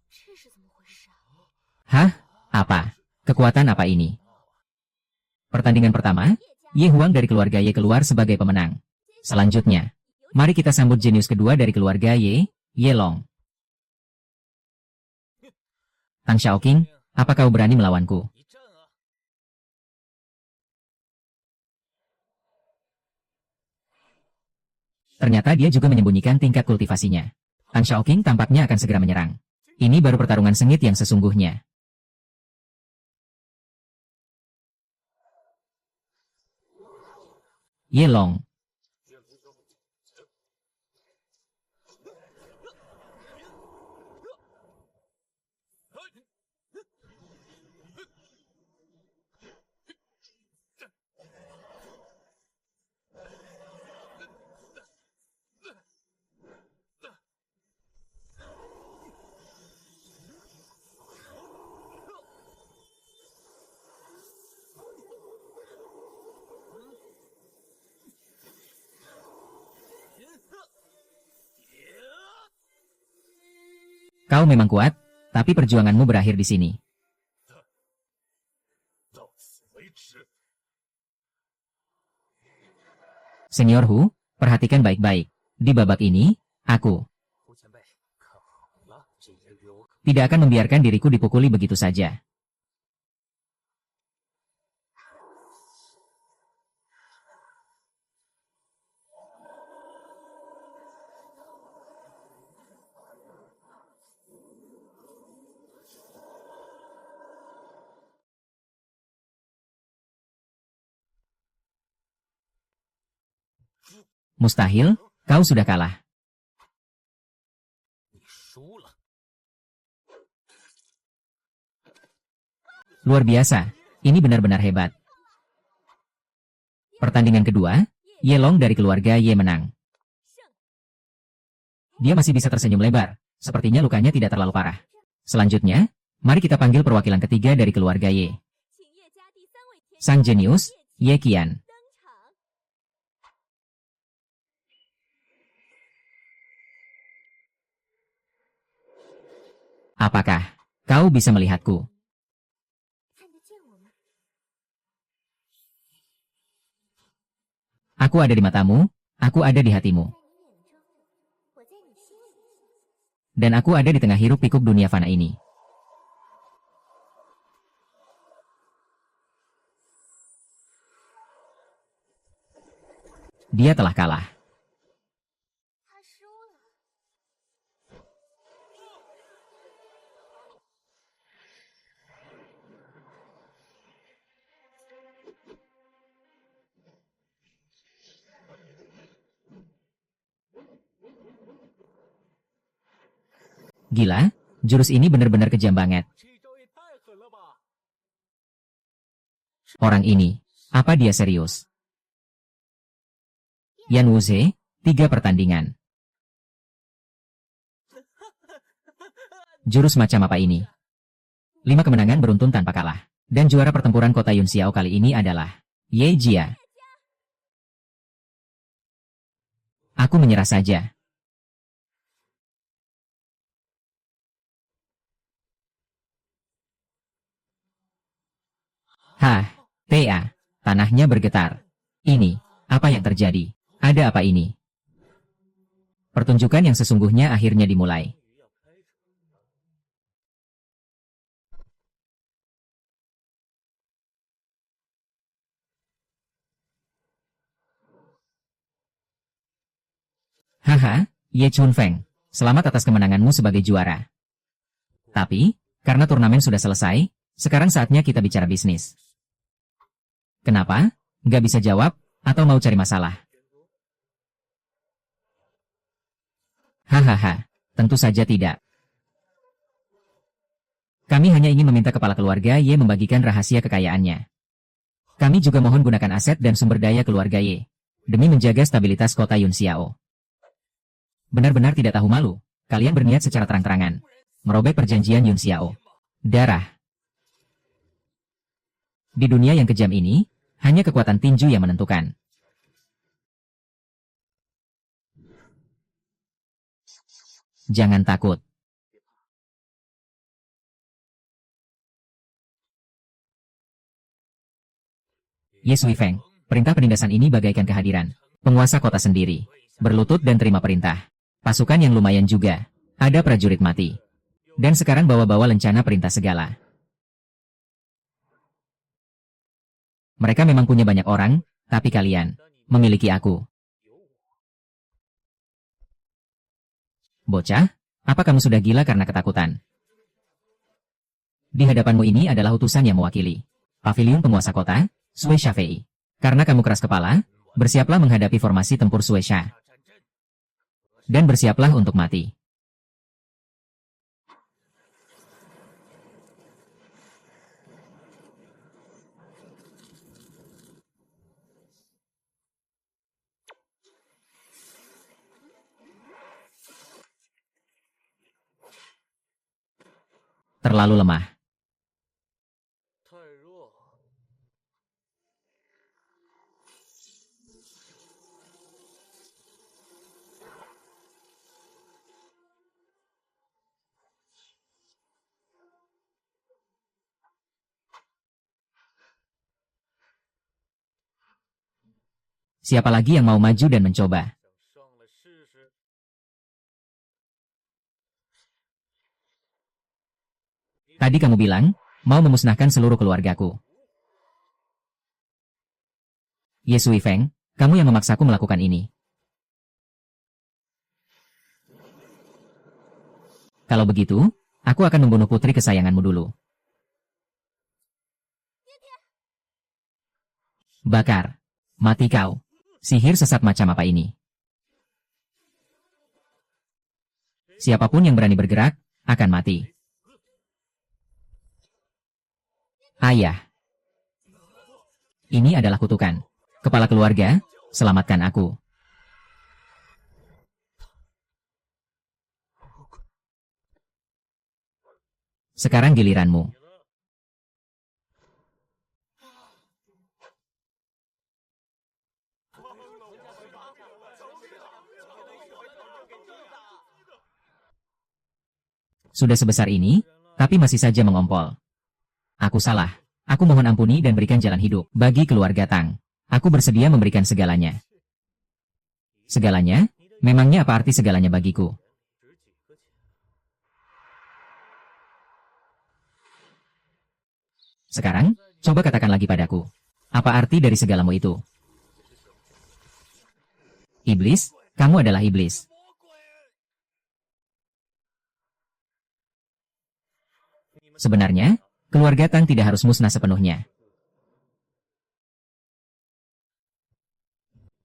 这是怎么回事啊？ Hah? Apa? Kekuatan apa ini? Pertandingan pertama, Ye Huang dari keluarga Ye keluar sebagai pemenang. Selanjutnya, mari kita sambut jenius kedua dari keluarga Ye, Ye Long. Tang Xiaoqing, apa kau berani melawanku? 一战啊！ Ternyata dia juga menyembunyikan tingkat kultivasinya. Tang Xiaoqing tampaknya akan segera menyerang. Ini baru pertarungan sengit yang sesungguhnya. Ye Long. Kau memang kuat, tapi perjuanganmu berakhir di sini. 到此为止。 Senior Hu, perhatikan baik-baik. Di babak ini, aku 胡前辈，看好了，这也给我可 tidak akan membiarkan diriku dipukuli begitu saja. Mustahil, kau sudah kalah. 你输了。 Luar biasa, ini benar-benar hebat. Pertandingan kedua, Ye Long dari keluarga Ye menang. Dia masih bisa tersenyum lebar, sepertinya lukanya tidak terlalu parah. Selanjutnya, mari kita panggil perwakilan ketiga dari keluarga Ye. 请叶家第三位天 Sang jenius, Ye Qian. 登场。 Apakah kau bisa melihatku? 看得见我吗？ Aku ada di matamu, aku ada di hatimu, 在你眼中，我在你心里。 dan aku ada di tengah hiruk pikuk dunia fana ini. Dia telah kalah. 他输了。 Gila, jurus ini benar-benar kejam banget. 这一招也太狠了吧！ Orang ini, apa dia serius? Yan Wuze, 3 pertandingan. Jurus macam apa ini? 5 kemenangan beruntun tanpa kalah. Dan juara pertempuran kota Yunxiao kali ini adalah Ye Jia. Aku menyerah saja. Hah, Tea, tanahnya bergetar. Ini, apa yang terjadi? Ada apa ini? Pertunjukan yang sesungguhnya akhirnya dimulai. Haha, Ye Chunfeng, selamat atas kemenanganmu sebagai juara. Tapi, karena turnamen sudah selesai, sekarang saatnya kita bicara bisnis. Kenapa? Nggak bisa jawab? Atau mau cari masalah? Hahaha, tentu saja tidak. Kami hanya ingin meminta kepala keluarga Y membagikan rahasia kekayaannya. Kami juga mohon gunakan aset dan sumber daya keluarga Y demi menjaga stabilitas kota Yunxiao. Benar-benar tidak tahu malu. Kalian berniat secara terang-terangan merobek perjanjian Yunxiao. Darah. Di dunia yang kejam ini, hanya kekuatan tinju yang menentukan. Jangan takut. Ye Sui Feng, perintah penindasan ini bagaikan kehadiran penguasa kota sendiri. Berlutut dan terima perintah. Pasukan yang lumayan juga. Ada prajurit mati. Dan sekarang bawa-bawa lencana perintah segala. Mereka memang punya banyak orang, tapi kalian memiliki aku. Bocah, apa kamu sudah gila karena ketakutan? Di hadapanmu ini adalah utusan yang mewakili Paviliun Penguasa Kota, Sui Shafei. Karena kamu keras kepala, bersiaplah menghadapi formasi tempur Sui Sha. Dan bersiaplah untuk mati. Terlalu lemah. Siapa lagi yang mau maju dan mencoba? Tadi kamu bilang, mau memusnahkan seluruh keluargaku. Ye Sui Feng, kamu yang memaksaku melakukan ini. Kalau begitu, aku akan membunuh putri kesayanganmu dulu. Bakar. Mati kau. Sihir sesat macam apa ini? Siapapun yang berani bergerak, akan mati. Ayah. Ini adalah kutukan. Kepala keluarga, selamatkan aku. Sekarang giliranmu. Sudah sebesar ini, tapi masih saja mengompol. Aku salah. Aku mohon ampuni dan berikan jalan hidup bagi keluarga Tang. Aku bersedia memberikan segalanya. Segalanya? Memangnya apa arti segalanya bagiku? Sekarang, coba katakan lagi padaku. Apa arti dari segalamu itu? Iblis, kamu adalah iblis. Sebenarnya, keluarga Tang tidak harus musnah sepenuhnya.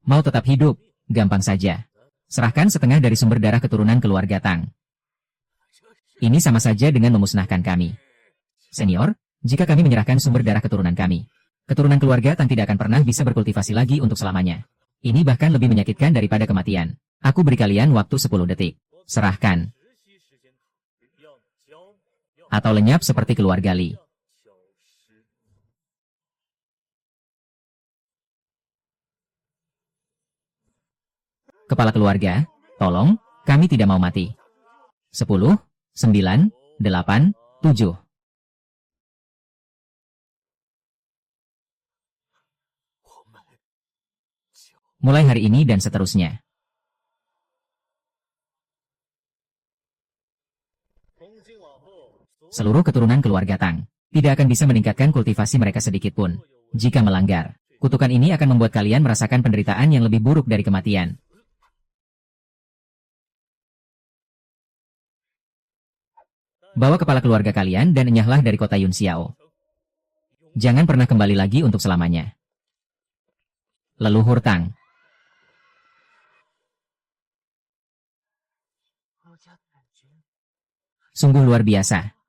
Mau tetap hidup, gampang saja. Serahkan setengah dari sumber darah keturunan keluarga Tang. Ini sama saja dengan memusnahkan kami. Senior, jika kami menyerahkan sumber darah keturunan kami, keturunan keluarga Tang tidak akan pernah bisa berkultivasi lagi untuk selamanya. Ini bahkan lebih menyakitkan daripada kematian. Aku beri kalian waktu 10 detik. Serahkan. Atau lenyap seperti keluarga Li. Kepala keluarga, tolong, kami tidak mau mati. 10, 9, 8, 7. Mulai hari ini dan seterusnya. Seluruh keturunan keluarga Tang tidak akan bisa meningkatkan kultivasi mereka sedikit pun. Jika melanggar, kutukan ini akan membuat kalian merasakan penderitaan yang lebih buruk dari kematian. Bawa kepala keluarga kalian dan enyahlah dari kota Yunxiao. Jangan pernah kembali lagi untuk selamanya. Leluhur Tang. Sungguh luar biasa.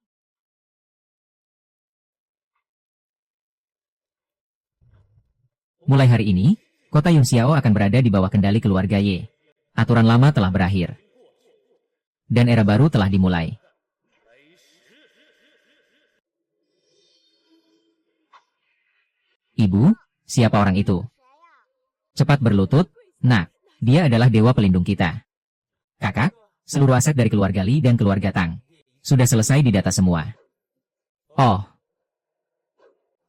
Mulai hari ini, kota Yunxiao akan berada di bawah kendali keluarga Ye. Aturan lama telah berakhir. Dan era baru telah dimulai. Ibu, siapa orang itu? Cepat berlutut, nak, dia adalah dewa pelindung kita. Kakak, seluruh aset dari keluarga Li dan keluarga Tang sudah selesai didata semua. Oh.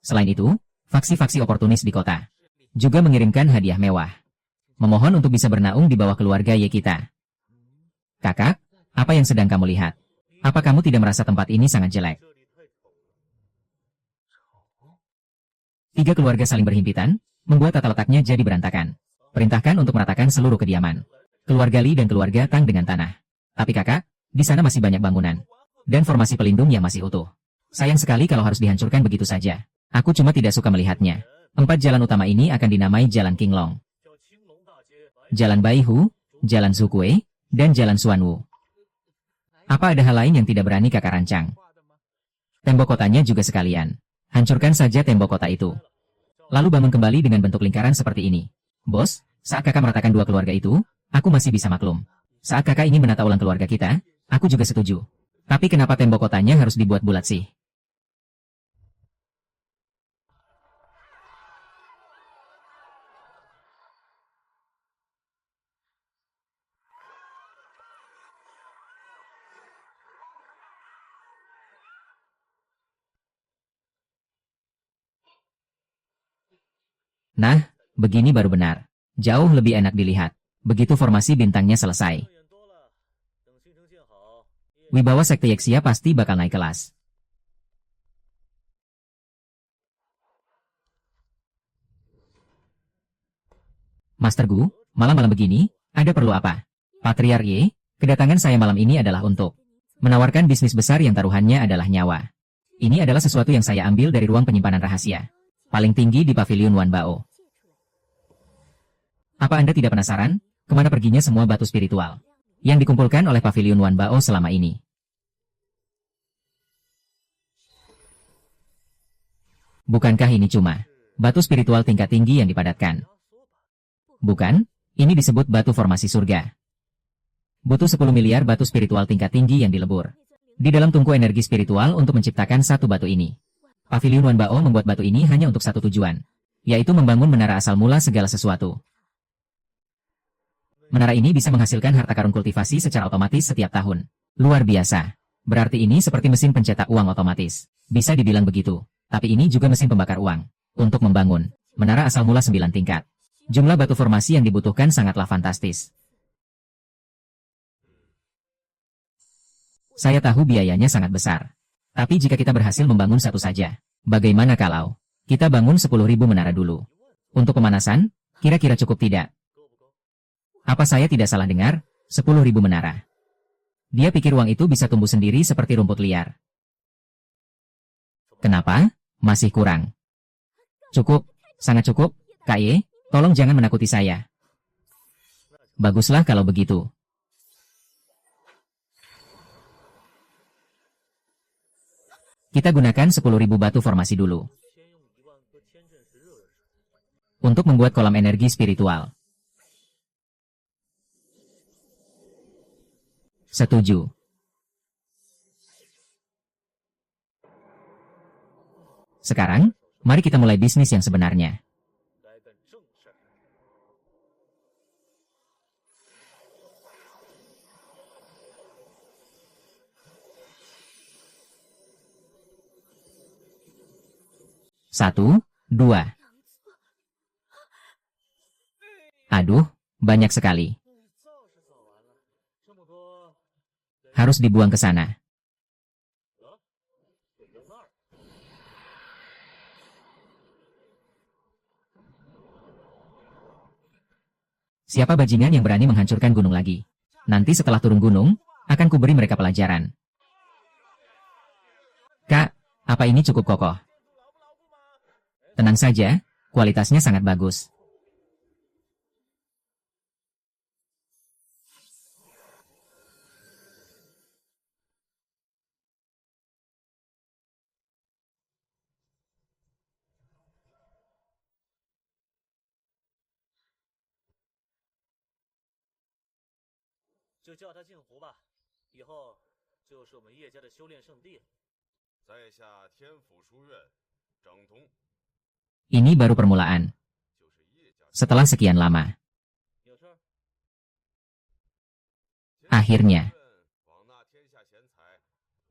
Selain itu, faksi-faksi oportunis di kota juga mengirimkan hadiah mewah. Memohon untuk bisa bernaung di bawah keluarga Ye kita. Kakak, apa yang sedang kamu lihat? Apa kamu tidak merasa tempat ini sangat jelek? Tiga keluarga saling berhimpitan, membuat tata letaknya jadi berantakan. Perintahkan untuk meratakan seluruh kediaman. Keluarga Li dan keluarga Tang dengan tanah. Tapi kakak, di sana masih banyak bangunan. Dan formasi pelindung yang masih utuh. Sayang sekali kalau harus dihancurkan begitu saja. Aku cuma tidak suka melihatnya. 4 jalan utama ini akan dinamai Jalan Qinglong, Jalan Baihu, Jalan Zukue, dan Jalan Xuanwu. Apa ada hal lain yang tidak berani kakak rancang? Tembok kotanya juga sekalian. Hancurkan saja tembok kota itu. Lalu bangun kembali dengan bentuk lingkaran seperti ini. Bos, saat kakak meratakan dua keluarga itu, aku masih bisa maklum. Saat kakak ingin menata ulang keluarga kita, aku juga setuju. Tapi kenapa tembok kotanya harus dibuat bulat sih? Nah, begini baru benar. Jauh lebih enak dilihat. Begitu formasi bintangnya selesai. Wibawa Sekte Yexia pasti bakal naik kelas. Master Gu, malam-malam begini, ada perlu apa? Patriark Ye, kedatangan saya malam ini adalah untuk menawarkan bisnis besar yang taruhannya adalah nyawa. Ini adalah sesuatu yang saya ambil dari ruang penyimpanan rahasia paling tinggi di Pavilion Wanbao. Apa Anda tidak penasaran, kemana perginya semua batu spiritual yang dikumpulkan oleh Pavilion Wanbao selama ini? Bukankah ini cuma batu spiritual tingkat tinggi yang dipadatkan? Bukan, ini disebut batu formasi surga. Butuh 10 miliar batu spiritual tingkat tinggi yang dilebur di dalam tungku energi spiritual untuk menciptakan satu batu ini. Pavilion Wanbao membuat batu ini hanya untuk satu tujuan, yaitu membangun menara asal mula segala sesuatu. Menara ini bisa menghasilkan harta karun kultivasi secara otomatis setiap tahun. Luar biasa. Berarti ini seperti mesin pencetak uang otomatis. Bisa dibilang begitu. Tapi ini juga mesin pembakar uang. Untuk membangun menara asal mula 9 tingkat. Jumlah batu formasi yang dibutuhkan sangatlah fantastis. Saya tahu biayanya sangat besar. Tapi jika kita berhasil membangun satu saja, bagaimana kalau kita bangun 10.000 menara dulu? Untuk pemanasan, kira-kira cukup tidak? Apa saya tidak salah dengar? 10.000 menara. Dia pikir uang itu bisa tumbuh sendiri seperti rumput liar. Kenapa? Masih kurang. Cukup, sangat cukup, Kak Ye, tolong jangan menakuti saya. Baguslah kalau begitu. Kita gunakan 10.000 batu formasi dulu. Untuk membuat kolam energi spiritual. Setuju. Sekarang, mari kita mulai bisnis yang sebenarnya. Satu, dua. Aduh, banyak sekali. Harus dibuang ke sana. Siapa bajingan yang berani menghancurkan gunung lagi? Nanti setelah turun gunung, akan kuberi mereka pelajaran. Kak, apa ini cukup kokoh? Tenang saja, kualitasnya sangat bagus. 就叫他进湖吧，以后就是我们叶家的修炼圣地了。在下天府书院张东， Ini baru permulaan. 就是叶家。 Setelah sekian lama, 有事儿？ Akhirnya 广纳天下贤才，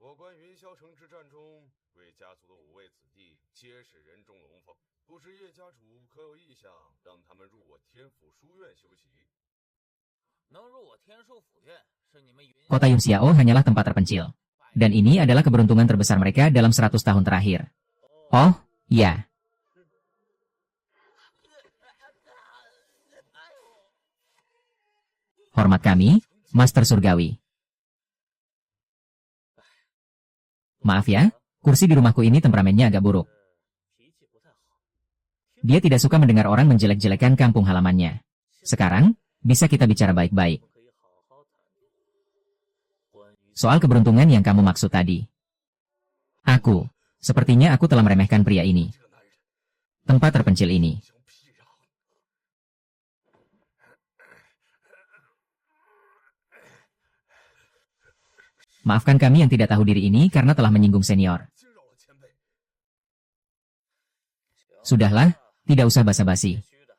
我观云霄城之战中，为家族的5位子弟皆是人中龙凤。不知叶家主可有意向，让他们入我天府书院修习？ 能入我天术府院，是你们云 kota Yunxiao hanyalah tempat terpencil. Dan ini adalah keberuntungan terbesar mereka dalam 100 tahun terakhir. Oh, ya. Hormat kami, Master Surgawi. Maaf ya, kursi di rumahku ini temperamennya agak buruk. 脾气不太好。 Dia tidak suka mendengar orang menjelek-jelekan kampung halamannya. Sekarang, bisa kita bicara baik-baik. 我们可以好好谈关于 Soal keberuntungan yang kamu maksud tadi. Sepertinya aku telah meremehkan pria ini. 这男人 Tempat terpencil ini. 想屁呀！ Maafkan kami yang tidak tahu diri ini karena telah menyinggung senior. 惊扰了前辈。 Sudahlah, tidak usah basa-basi. 虚的，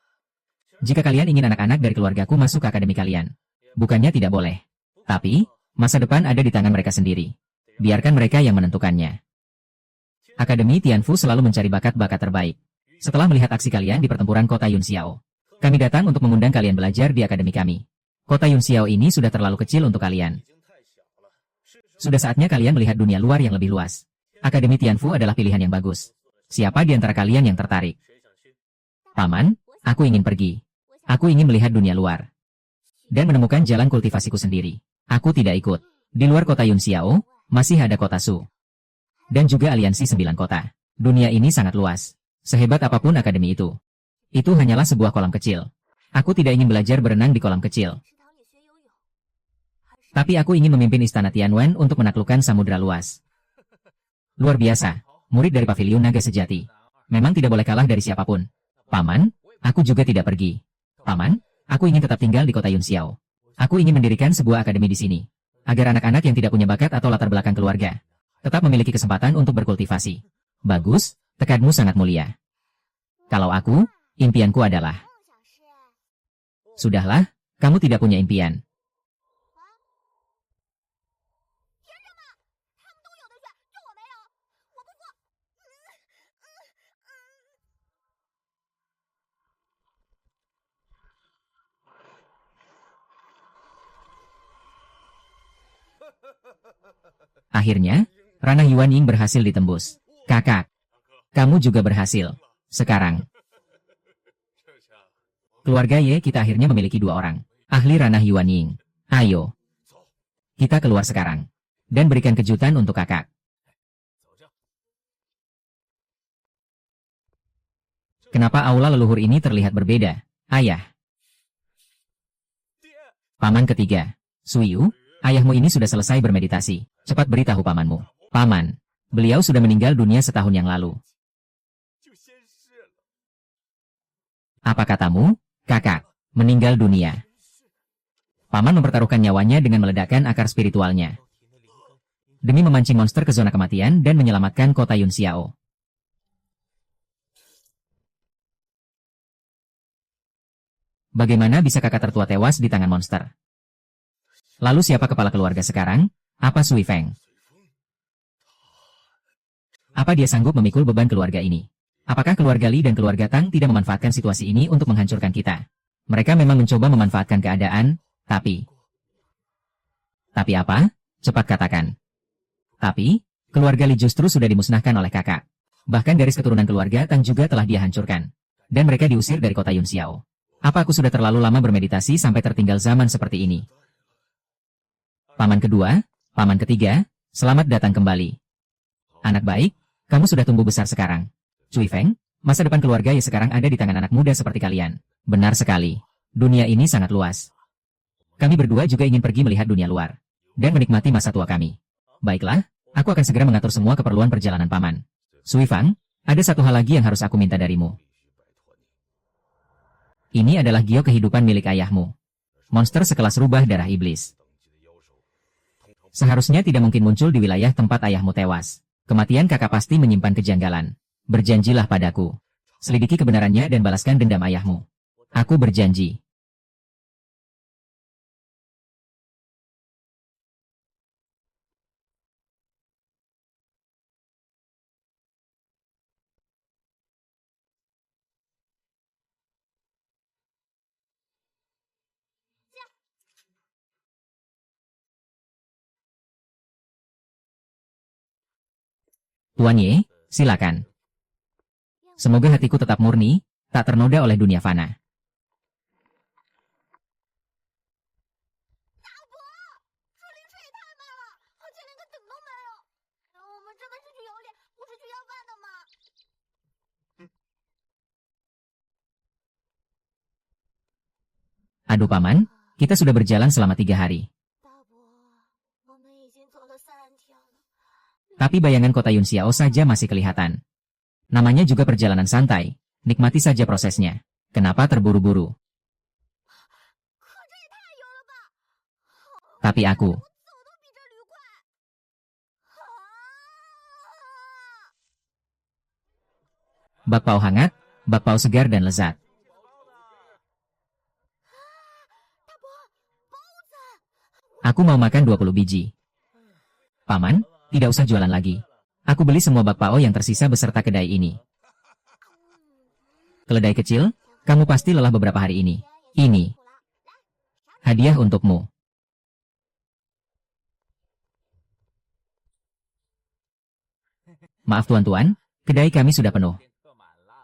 Jika kalian ingin anak-anak dari keluargaku masuk ke akademi kalian, bukannya tidak boleh. Tapi, masa depan ada di tangan mereka sendiri. Biarkan mereka yang menentukannya. Akademi Tianfu selalu mencari bakat-bakat terbaik. Setelah melihat aksi kalian di pertempuran kota Yunxiao, kami datang untuk mengundang kalian belajar di akademi kami. Kota Yunxiao ini sudah terlalu kecil untuk kalian. 已经太小了。是时候 Sudah saatnya kalian melihat dunia luar yang lebih luas. Akademi Tianfu adalah pilihan yang bagus. Siapa di antara kalian yang tertarik? 谁想去？ Paman, aku ingin pergi. Aku ingin melihat dunia luar. Dan menemukan jalan kultivasiku sendiri. Aku tidak ikut. Di luar kota Yunxiao, masih ada kota Su. Dan juga aliansi 9 kota. Dunia ini sangat luas. Sehebat apapun akademi itu. Itu hanyalah sebuah kolam kecil. Aku tidak ingin belajar berenang di kolam kecil. 池塘里学游泳，还是 Tapi aku ingin memimpin istana Tianwen untuk menaklukkan samudera luas. Luar biasa. Murid dari Paviliun Naga Sejati. Memang tidak boleh kalah dari siapapun. Paman, aku juga tidak pergi. Paman, aku ingin tetap tinggal di kota Yunxiao. Aku ingin mendirikan sebuah akademi di sini. Agar anak-anak yang tidak punya bakat atau latar belakang keluarga tetap memiliki kesempatan untuk berkultivasi. Bagus, tekadmu sangat mulia. Kalau aku, impianku adalah... 梦想是 Sudahlah, kamu tidak punya impian. 他们都有的选，就我没有，我不服。 Akhirnya, ranah Yuan Ying berhasil ditembus. Kakak, kamu juga berhasil. Sekarang, 这下 keluarga Ye kita akhirnya memiliki 2 orang. Ahli ranah Yuan Ying. Ayo, 走， kita keluar sekarang. Dan berikan kejutan untuk kakak. 走着。 Kenapa aula leluhur ini terlihat berbeda? Ayah, 爹， paman ketiga. Suyu, ayahmu ini sudah selesai bermeditasi. Cepat beritahu pamanmu. Paman, beliau sudah meninggal dunia setahun yang lalu. 就先试了。 Apa katamu? Kakak, meninggal dunia. Paman mempertaruhkan nyawanya dengan meledakkan akar spiritualnya. 体内灵根 Demi memancing monster ke zona kematian dan menyelamatkan kota Yunxiao. Bagaimana bisa kakak tertua tewas di tangan monster? Lalu siapa kepala keluarga sekarang? Apa Sui Feng? 随风， Apa dia sanggup memikul beban keluarga ini? Apakah keluarga Li dan keluarga Tang tidak memanfaatkan situasi ini untuk menghancurkan kita? Mereka memang mencoba memanfaatkan keadaan, tapi... Tapi apa? Cepat katakan. Tapi, keluarga Li justru sudah dimusnahkan oleh kakak. Bahkan garis keturunan keluarga Tang juga telah dia hancurkan. Dan mereka diusir dari kota Yunxiao. Apa aku sudah terlalu lama bermeditasi sampai tertinggal zaman seperti ini? Paman kedua, paman ketiga, selamat datang kembali. Anak baik, kamu sudah tumbuh besar sekarang. Cui Feng, masa depan keluarga ya sekarang ada di tangan anak muda seperti kalian. Benar sekali. Dunia ini sangat luas. Kami berdua juga ingin pergi melihat dunia luar. Dan menikmati masa tua kami. Baiklah, aku akan segera mengatur semua keperluan perjalanan paman. Sui Fang, ada satu hal lagi yang harus aku minta darimu. 必须拜托你。 Ini adalah giok kehidupan milik ayahmu. Monster sekelas rubah darah iblis. Seharusnya tidak mungkin muncul di wilayah tempat ayahmu tewas. Kematian kakak pasti menyimpan kejanggalan. Berjanjilah padaku. Selidiki kebenarannya dan balaskan dendam ayahmu. Aku berjanji. Tuan Ye, silakan. Semoga hatiku tetap murni, tak ternoda oleh dunia fana. 这零食也太慢了，而且连个等都没有。我们真的是去游猎，不是去要饭的吗？ Aduh paman, kita sudah berjalan selama 3 hari. 大伯，我们已经走了3天了。 Tapi bayangan kota Yunxiao saja masih kelihatan. Namanya juga perjalanan santai, nikmati saja prosesnya. Kenapa terburu-buru? 可这也太远了吧！ Tapi aku, 走都比这驴快。啊！ bakpao hangat, bakpao segar dan lezat. 大伯，包子！ Aku mau makan 20 biji. Paman, tidak usah jualan lagi. Aku beli semua bakpao yang tersisa beserta kedai ini. Keledai kecil, kamu pasti lelah beberapa hari ini. Ini, hadiah untukmu. Maaf tuan-tuan, kedai kami sudah penuh. 客满了。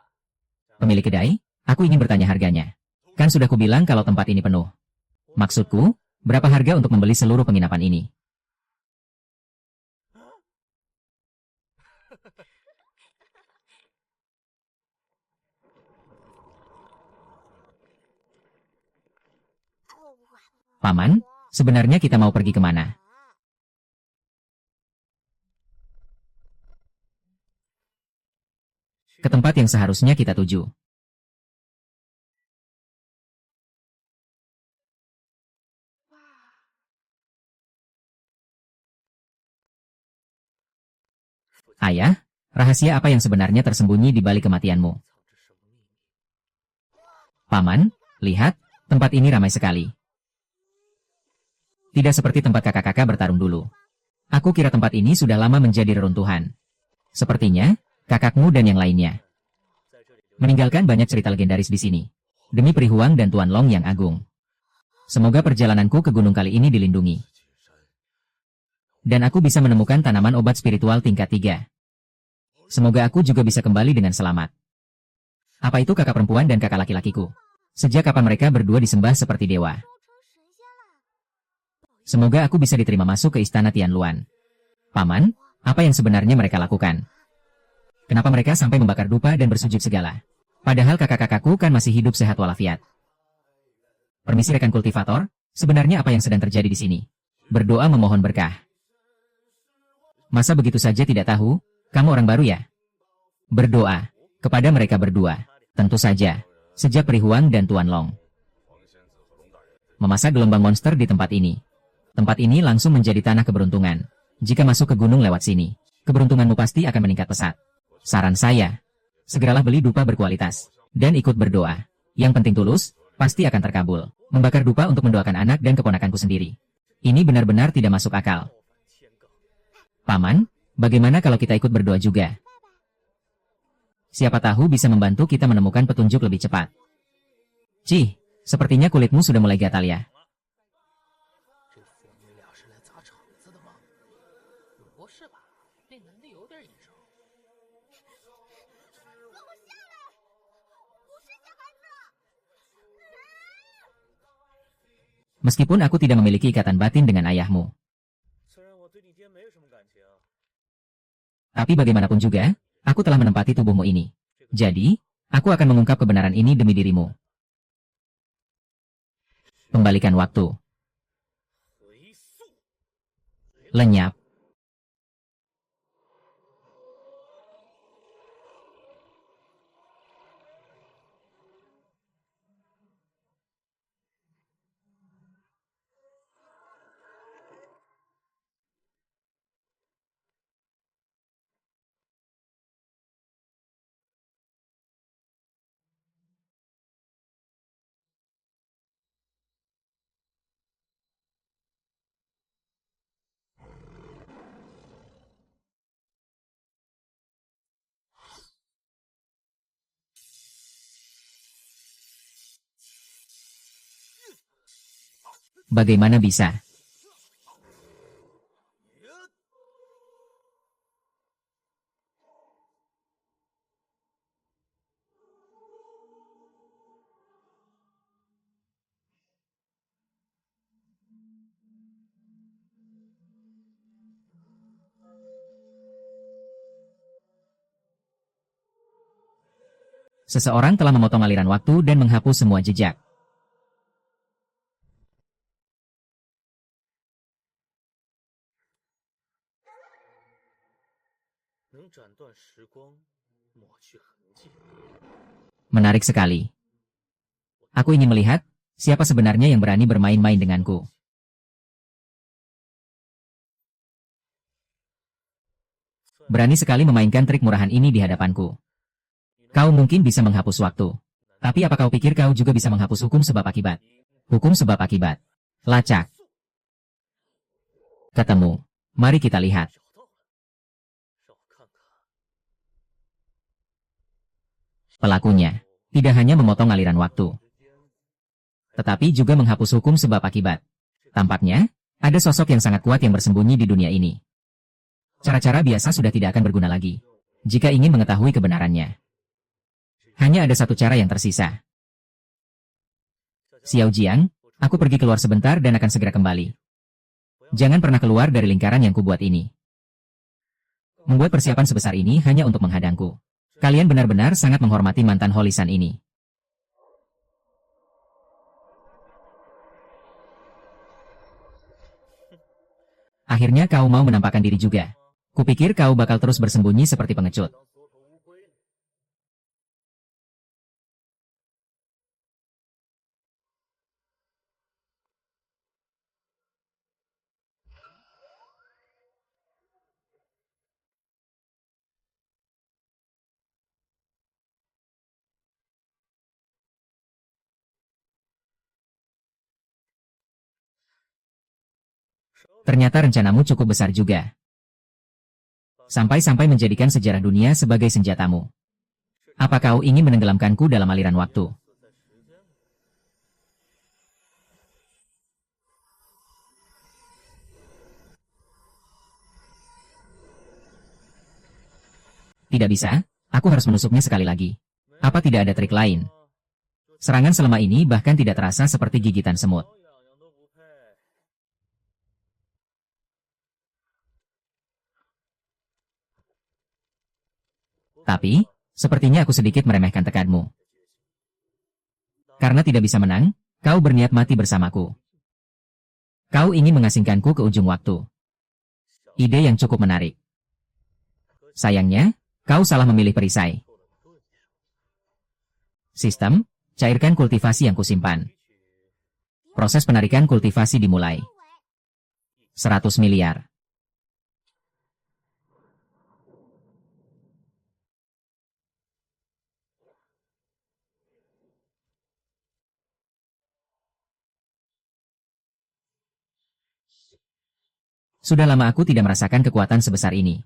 Pemilik kedai, aku ingin bertanya harganya. Kan sudah kubilang kalau tempat ini penuh. Maksudku, berapa harga untuk membeli seluruh penginapan ini? Paman, sebenarnya kita mau pergi kemana? Ke tempat yang seharusnya kita tuju. Ayah, rahasia apa yang sebenarnya tersembunyi di balik kematianmu? 藏着什么秘密？ Paman, lihat, tempat ini ramai sekali. Tidak seperti tempat kakak-kakak bertarung dulu. Aku kira tempat ini sudah lama menjadi reruntuhan. Sepertinya, kakakmu dan yang lainnya 在这里留 meninggalkan banyak cerita legendaris di sini. Demi Perihuang dan Tuan Long yang agung. Semoga perjalananku ke gunung kali ini dilindungi. Dan aku bisa menemukan tanaman obat spiritual tingkat 3. Semoga aku juga bisa kembali dengan selamat. Apa itu kakak perempuan dan kakak laki-lakiku? Sejak kapan mereka berdua disembah seperti dewa? 收成神仙啦！ Semoga aku bisa diterima masuk ke istana Tianluan. Paman, apa yang sebenarnya mereka lakukan? Kenapa mereka sampai membakar dupa dan bersujud segala? Padahal kakak-kakakku kan masih hidup sehat walafiat. Permisi rekan kultivator, sebenarnya apa yang sedang terjadi di sini? Berdoa memohon berkah. Masa begitu saja tidak tahu? Kamu orang baru ya? Berdoa kepada mereka berdua. Tentu saja, sejak Perihuang dan Tuan Long 黄仙子和龙大人 memasak gelombang monster di tempat ini. Tempat ini langsung menjadi tanah keberuntungan. Jika masuk ke gunung lewat sini, keberuntunganmu pasti akan meningkat pesat. Saran saya, segeralah beli dupa berkualitas, dan ikut berdoa. Yang penting tulus, pasti akan terkabul. Membakar dupa untuk mendoakan anak dan keponakanku sendiri. Ini benar-benar tidak masuk akal. 天罡。 Paman, bagaimana kalau kita ikut berdoa juga? Siapa tahu bisa membantu kita menemukan petunjuk lebih cepat. Cih, sepertinya kulitmu sudah mulai gatal ya. 这父女俩是来砸场子的吗？不是吧？那男的有点眼熟。 Meskipun aku tidak memiliki ikatan batin dengan ayahmu. 虽然我对你爹没什么感情， Tapi bagaimanapun juga, aku telah menempati tubuhmu ini. Jadi, aku akan mengungkap kebenaran ini demi dirimu. Pembalikan waktu. 回溯。 Lenyap. Bagaimana bisa? Seseorang telah memotong aliran waktu dan menghapus semua jejak. Menarik sekali. Aku ingin melihat siapa sebenarnya yang berani bermain-main denganku. Berani sekali memainkan trik murahan ini di hadapanku. Kau mungkin bisa menghapus waktu. Tapi apa kau pikir kau juga bisa menghapus hukum sebab akibat? Hukum sebab akibat. Lacak. Ketemu. Mari kita lihat. Pelakunya tidak hanya memotong aliran waktu, tetapi juga menghapus hukum sebab akibat. Tampaknya, ada sosok yang sangat kuat yang bersembunyi di dunia ini. Cara-cara biasa sudah tidak akan berguna lagi jika ingin mengetahui kebenarannya. Hanya ada satu cara yang tersisa. Xiao Jiang, aku pergi keluar sebentar dan akan segera kembali. Jangan pernah keluar dari lingkaran yang kubuat ini. Membuat persiapan sebesar ini hanya untuk menghadangku. Kalian benar-benar sangat menghormati mantan Holisan ini. Akhirnya kau mau menampakkan diri juga. Kupikir kau bakal terus bersembunyi seperti pengecut. Ternyata rencanamu cukup besar juga. Sampai-sampai menjadikan sejarah dunia sebagai senjatamu. Apa kau ingin menenggelamkanku dalam aliran waktu? Tidak bisa, aku harus menusuknya sekali lagi. Apa tidak ada trik lain? Serangan selama ini bahkan tidak terasa seperti gigitan semut. Tapi, sepertinya aku sedikit meremehkan tekadmu. Karena tidak bisa menang, kau berniat mati bersamaku. Kau ingin mengasingkanku ke ujung waktu. Ide yang cukup menarik. Sayangnya, kau salah memilih perisai. Sistem, cairkan kultivasi yang kusimpan. Proses penarikan kultivasi dimulai. 100 miliar. Sudah lama aku tidak merasakan kekuatan sebesar ini.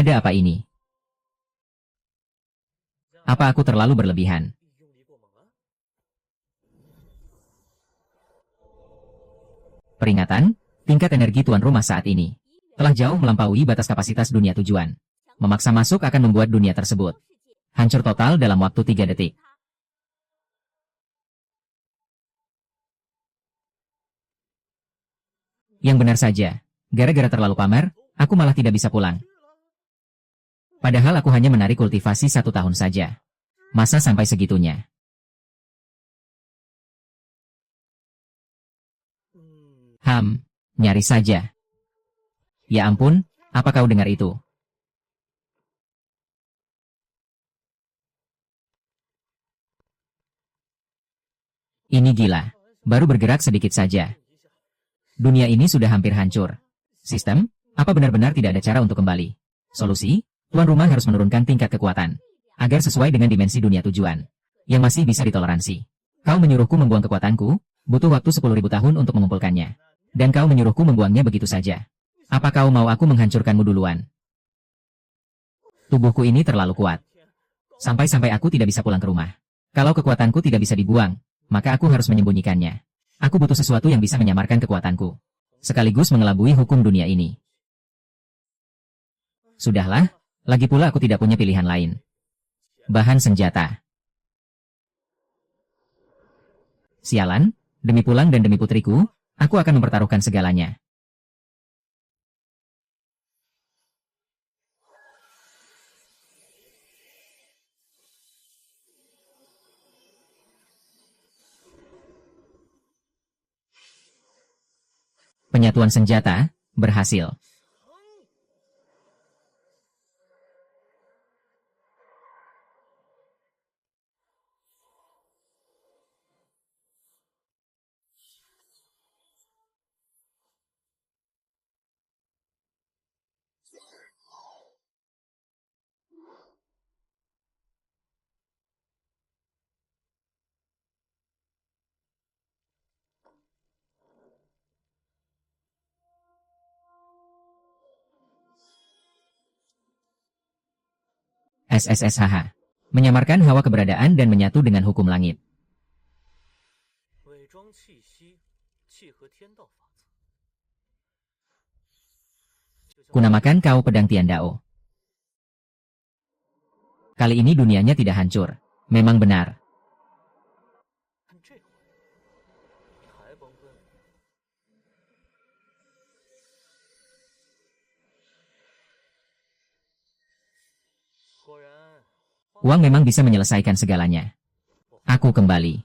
Ada apa ini? Apa aku terlalu berlebihan? Peringatan, tingkat energi tuan rumah saat ini telah jauh melampaui batas kapasitas dunia tujuan. Memaksa masuk akan membuat dunia tersebut hancur total dalam waktu 3 detik. Yang benar saja, gara-gara terlalu pamer, aku malah tidak bisa pulang. Padahal aku hanya menarik kultivasi 1 tahun saja. Masa sampai segitunya? Nyaris saja. Ya ampun, apa kau dengar itu? Ini gila. Baru bergerak sedikit saja. Dunia ini sudah hampir hancur. Sistem, apa benar-benar tidak ada cara untuk kembali? Solusi, tuan rumah harus menurunkan tingkat kekuatan. Agar sesuai dengan dimensi dunia tujuan. Yang masih bisa ditoleransi. Kau menyuruhku membuang kekuatanku, butuh waktu 10.000 tahun untuk mengumpulkannya. Dan kau menyuruhku membuangnya begitu saja. Apa kau mau aku menghancurkanmu duluan? Tubuhku ini terlalu kuat. Sampai-sampai aku tidak bisa pulang ke rumah. Kalau kekuatanku tidak bisa dibuang, maka aku harus menyembunyikannya. Aku butuh sesuatu yang bisa menyamarkan kekuatanku. Sekaligus mengelabui hukum dunia ini. Sudahlah, lagi pula aku tidak punya pilihan lain. Bahan senjata. Sialan, demi pulang dan demi putriku, aku akan mempertaruhkan segalanya. Penyatuan senjata berhasil. SSSHH. Menyamarkan hawa keberadaan dan menyatu dengan hukum langit. Kunamakan kau pedang Tiandao. Kali ini dunianya tidak hancur. Memang benar. Uang memang bisa menyelesaikan segalanya. Aku kembali.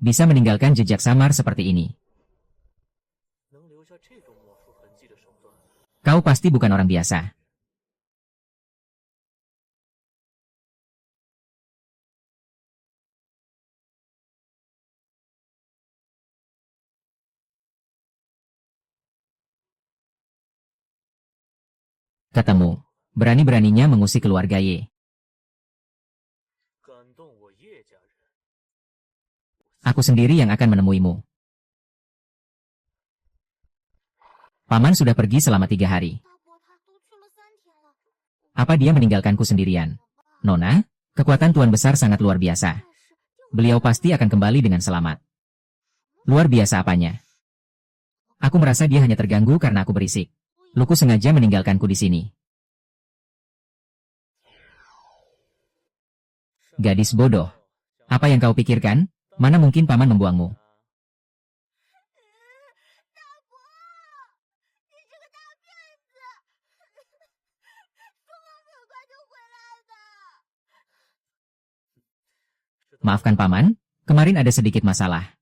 Bisa meninggalkan jejak samar seperti ini. Kau pasti bukan orang biasa. Ketemu. Berani-beraninya mengusik keluarga Ye. Aku sendiri yang akan menemuimu. Paman sudah pergi selama 3 hari. Apa dia meninggalkanku sendirian? Nona, kekuatan Tuan Besar sangat luar biasa. Beliau pasti akan kembali dengan selamat. Luar biasa apanya? Aku merasa dia hanya terganggu karena aku berisik. Luku sengaja meninggalkanku di sini. Gadis bodoh. Apa yang kau pikirkan? Mana mungkin paman membuangmu? Maafkan paman, kemarin ada sedikit masalah.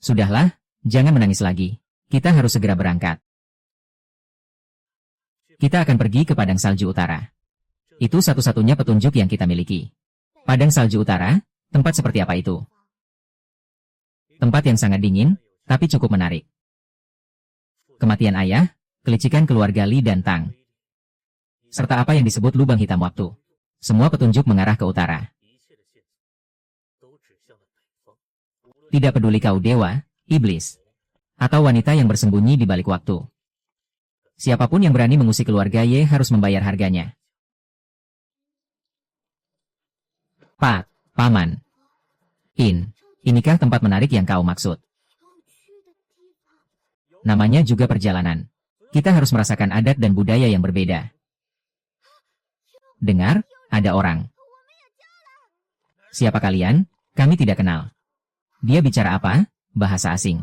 Sudahlah, jangan menangis lagi. Kita harus segera berangkat. Kita akan pergi ke Padang Salju Utara. Itu satu-satunya petunjuk yang kita miliki. Padang Salju Utara, tempat seperti apa itu? Tempat yang sangat dingin, tapi cukup menarik. Kematian ayah, kelicikan keluarga Li dan Tang. Serta apa yang disebut lubang hitam waktu. Semua petunjuk mengarah ke utara. Tidak peduli kau dewa, iblis, atau wanita yang bersembunyi di balik waktu. Siapapun yang berani mengusik keluarga Ye harus membayar harganya. Pak, paman. Inikah tempat menarik yang kau maksud? Namanya juga perjalanan. Kita harus merasakan adat dan budaya yang berbeda. Dengar, ada orang. Siapa kalian? Kami tidak kenal. Dia bicara apa? Bahasa asing.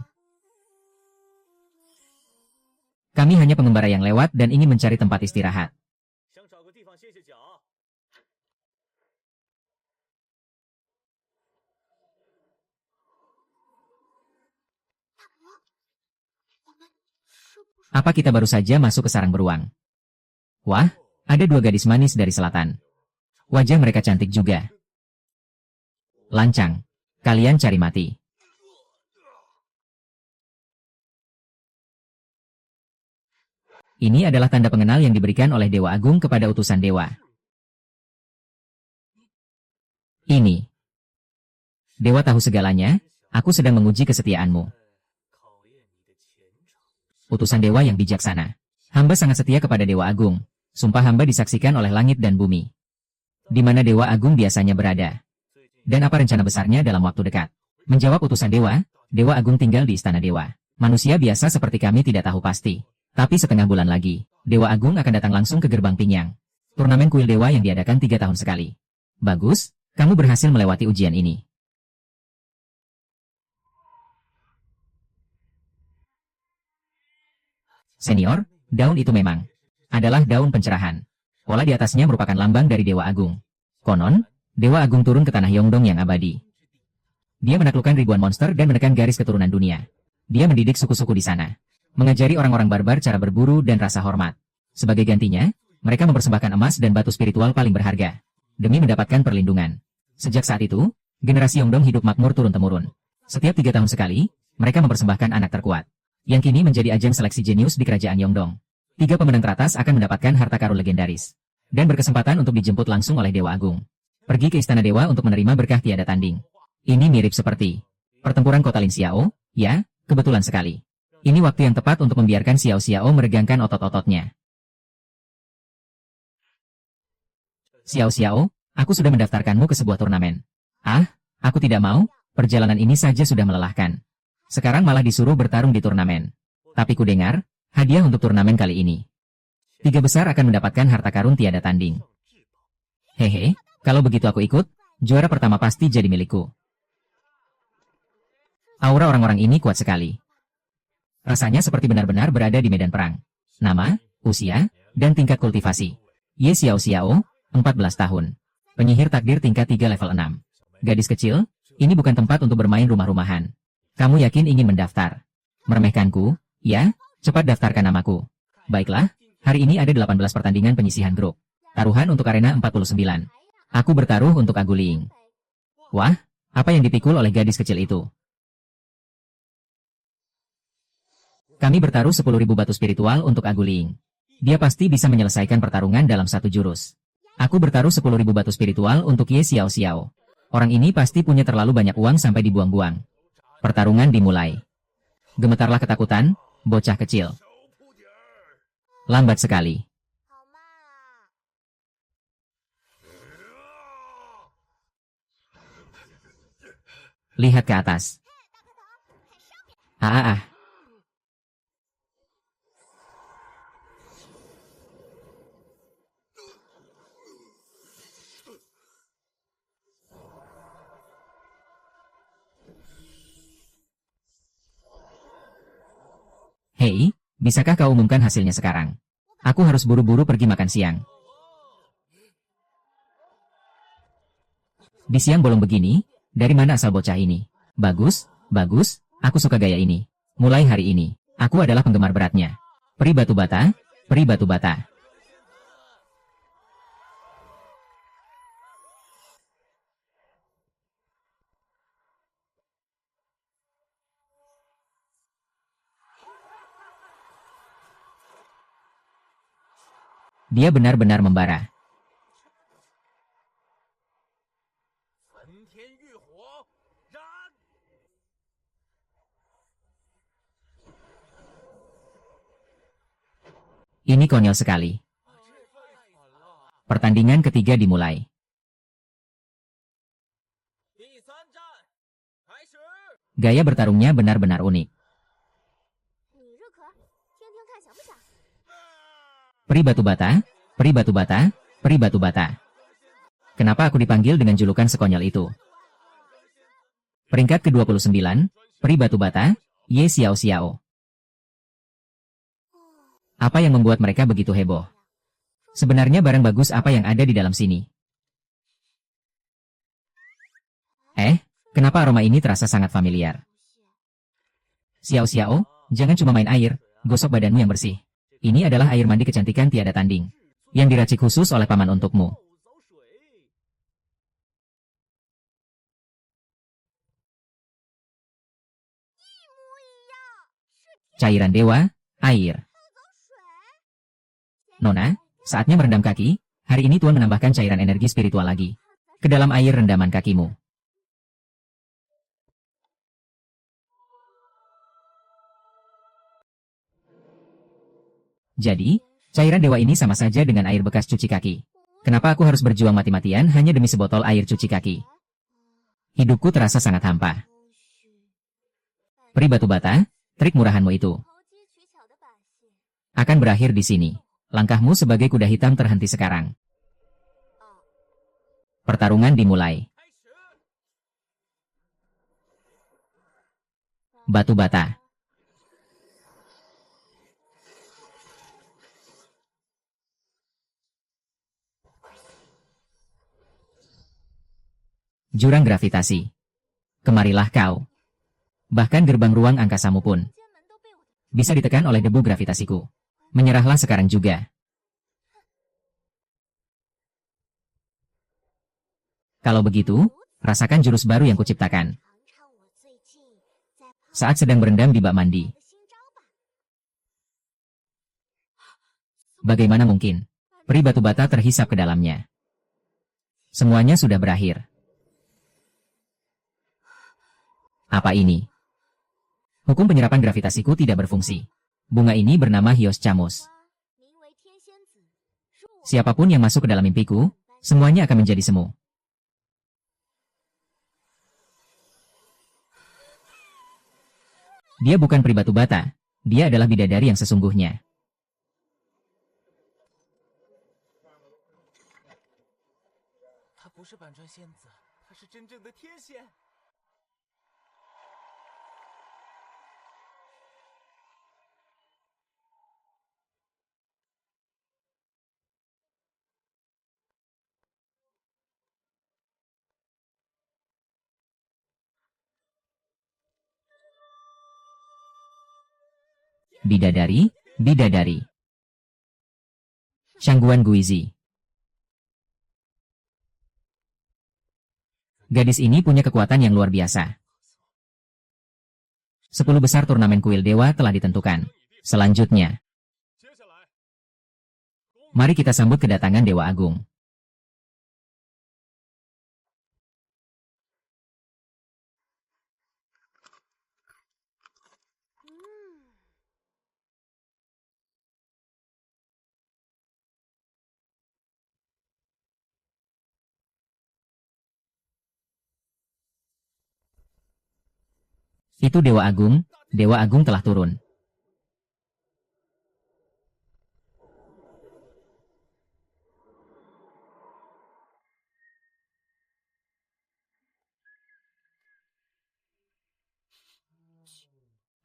Kami hanya pengembara yang lewat dan ingin mencari tempat istirahat. Apa kita baru saja masuk ke sarang beruang? Wah, ada dua gadis manis dari selatan. Wajah mereka cantik juga. Lancang, kalian cari mati. Ini adalah tanda pengenal yang diberikan oleh Dewa Agung kepada utusan dewa. Ini. Dewa tahu segalanya, aku sedang menguji kesetiaanmu. Utusan dewa yang bijaksana. Hamba sangat setia kepada Dewa Agung. Sumpah hamba disaksikan oleh langit dan bumi. Di mana Dewa Agung biasanya berada. Dan apa rencana besarnya dalam waktu dekat? Menjawab utusan dewa, Dewa Agung tinggal di istana dewa. Manusia biasa seperti kami tidak tahu pasti. Tapi setengah bulan lagi, Dewa Agung akan datang langsung ke gerbang Pinyang. Turnamen kuil dewa yang diadakan 3 tahun sekali. Bagus, kamu berhasil melewati ujian ini. Senior, daun itu memang adalah daun pencerahan. Pola di atasnya merupakan lambang dari Dewa Agung. Konon, Dewa Agung turun ke tanah Yongdong yang abadi. Dia menaklukkan ribuan monster dan menekan garis keturunan dunia. Dia mendidik suku-suku di sana. Mengajari orang-orang barbar cara berburu dan rasa hormat. Sebagai gantinya, mereka mempersembahkan emas dan batu spiritual paling berharga. Demi mendapatkan perlindungan. Sejak saat itu, generasi Yongdong hidup makmur turun-temurun. Setiap 3 tahun sekali, mereka mempersembahkan anak terkuat. Yang kini menjadi ajang seleksi jenius di kerajaan Yongdong. 3 pemenang teratas akan mendapatkan harta karun legendaris. Dan berkesempatan untuk dijemput langsung oleh Dewa Agung. Pergi ke Istana Dewa untuk menerima berkah tiada tanding. Ini mirip seperti pertempuran kota Lin Xiao, ya, kebetulan sekali. Ini waktu yang tepat untuk membiarkan Xiao Xiao meregangkan otot-ototnya. Xiao Xiao, aku sudah mendaftarkanmu ke sebuah turnamen. Ah, aku tidak mau, perjalanan ini saja sudah melelahkan. Sekarang malah disuruh bertarung di turnamen. Tapi ku dengar, hadiah untuk turnamen kali ini. 3 besar akan mendapatkan harta karun tiada tanding. Hehe, kalau begitu aku ikut, juara pertama pasti jadi milikku. Aura orang-orang ini kuat sekali. Rasanya seperti benar-benar berada di medan perang. Nama, usia, dan tingkat kultivasi. Ye Xiao Xiao, 14 tahun. Penyihir takdir tingkat 3 level 6. Gadis kecil, ini bukan tempat untuk bermain rumah-rumahan. Kamu yakin ingin mendaftar? Meremehkanku? Ya, cepat daftarkan namaku. Baiklah, hari ini ada 18 pertandingan penyisihan grup. Taruhan untuk arena 49. Aku bertaruh untuk Aguling. Wah, apa yang dipikul oleh gadis kecil itu? Kami bertaruh 10.000 batu spiritual untuk Aguling. Dia pasti bisa menyelesaikan pertarungan dalam 1 jurus. Aku bertaruh 10.000 batu spiritual untuk Ye Xiao Xiao. Orang ini pasti punya terlalu banyak uang sampai dibuang-buang. Pertarungan dimulai. Gemetarlah ketakutan, bocah kecil. Lambat sekali. Lihat ke atas. Ah. Hei, bisakah kau umumkan hasilnya sekarang? Aku harus buru-buru pergi makan siang. Di siang bolong begini, dari mana asal bocah ini? Bagus, bagus, aku suka gaya ini. Mulai hari ini, aku adalah penggemar beratnya. Peri batu bata, peri batu bata. Dia benar-benar membara. Ini konyol sekali. Pertandingan ketiga dimulai. Gaya bertarungnya benar-benar unik. Peri batu bata, peri batu bata, peri batu bata. Kenapa aku dipanggil dengan julukan sekonyol itu? Peringkat ke-29, peri batu bata, Ye Xiao Xiao. Apa yang membuat mereka begitu heboh? Sebenarnya barang bagus apa yang ada di dalam sini? Kenapa aroma ini terasa sangat familiar? Xiao Xiao, jangan cuma main air, Gosok badanmu yang bersih. Ini adalah air mandi kecantikan tiada tanding. Yang diracik khusus oleh paman untukmu. Cairan dewa, air. Nona, saatnya merendam kaki. Hari ini Tuan menambahkan cairan energi spiritual lagi. Ke dalam air rendaman kakimu. Jadi, cairan dewa ini sama saja dengan air bekas cuci kaki. Kenapa aku harus berjuang mati-matian hanya demi sebotol air cuci kaki? Hidupku terasa sangat hampa. Peri batu bata, trik murahanmu itu akan berakhir di sini. Langkahmu sebagai kuda hitam terhenti sekarang. Pertarungan dimulai. Batu bata. Jurang gravitasi. Kemarilah kau. Bahkan gerbang ruang angkasamu pun bisa ditekan oleh debu gravitasiku. Menyerahlah sekarang juga. Kalau begitu, rasakan jurus baru yang kuciptakan. Saat sedang berendam di bak mandi. Bagaimana mungkin? Peri batu bata terhisap ke dalamnya. Semuanya sudah berakhir. Apa ini? Hukum penyerapan gravitasiku tidak berfungsi. Bunga ini bernama Hios Camus. Siapapun yang masuk ke dalam mimpiku, semuanya akan menjadi semu. Dia bukan peri batu bata, dia adalah bidadari yang sesungguhnya. Bidadari, bidadari. Shangguan Guizi. Gadis ini punya kekuatan yang luar biasa. 10 besar turnamen kuil dewa telah ditentukan. Selanjutnya, mari kita sambut kedatangan Dewa Agung. Itu Dewa Agung telah turun.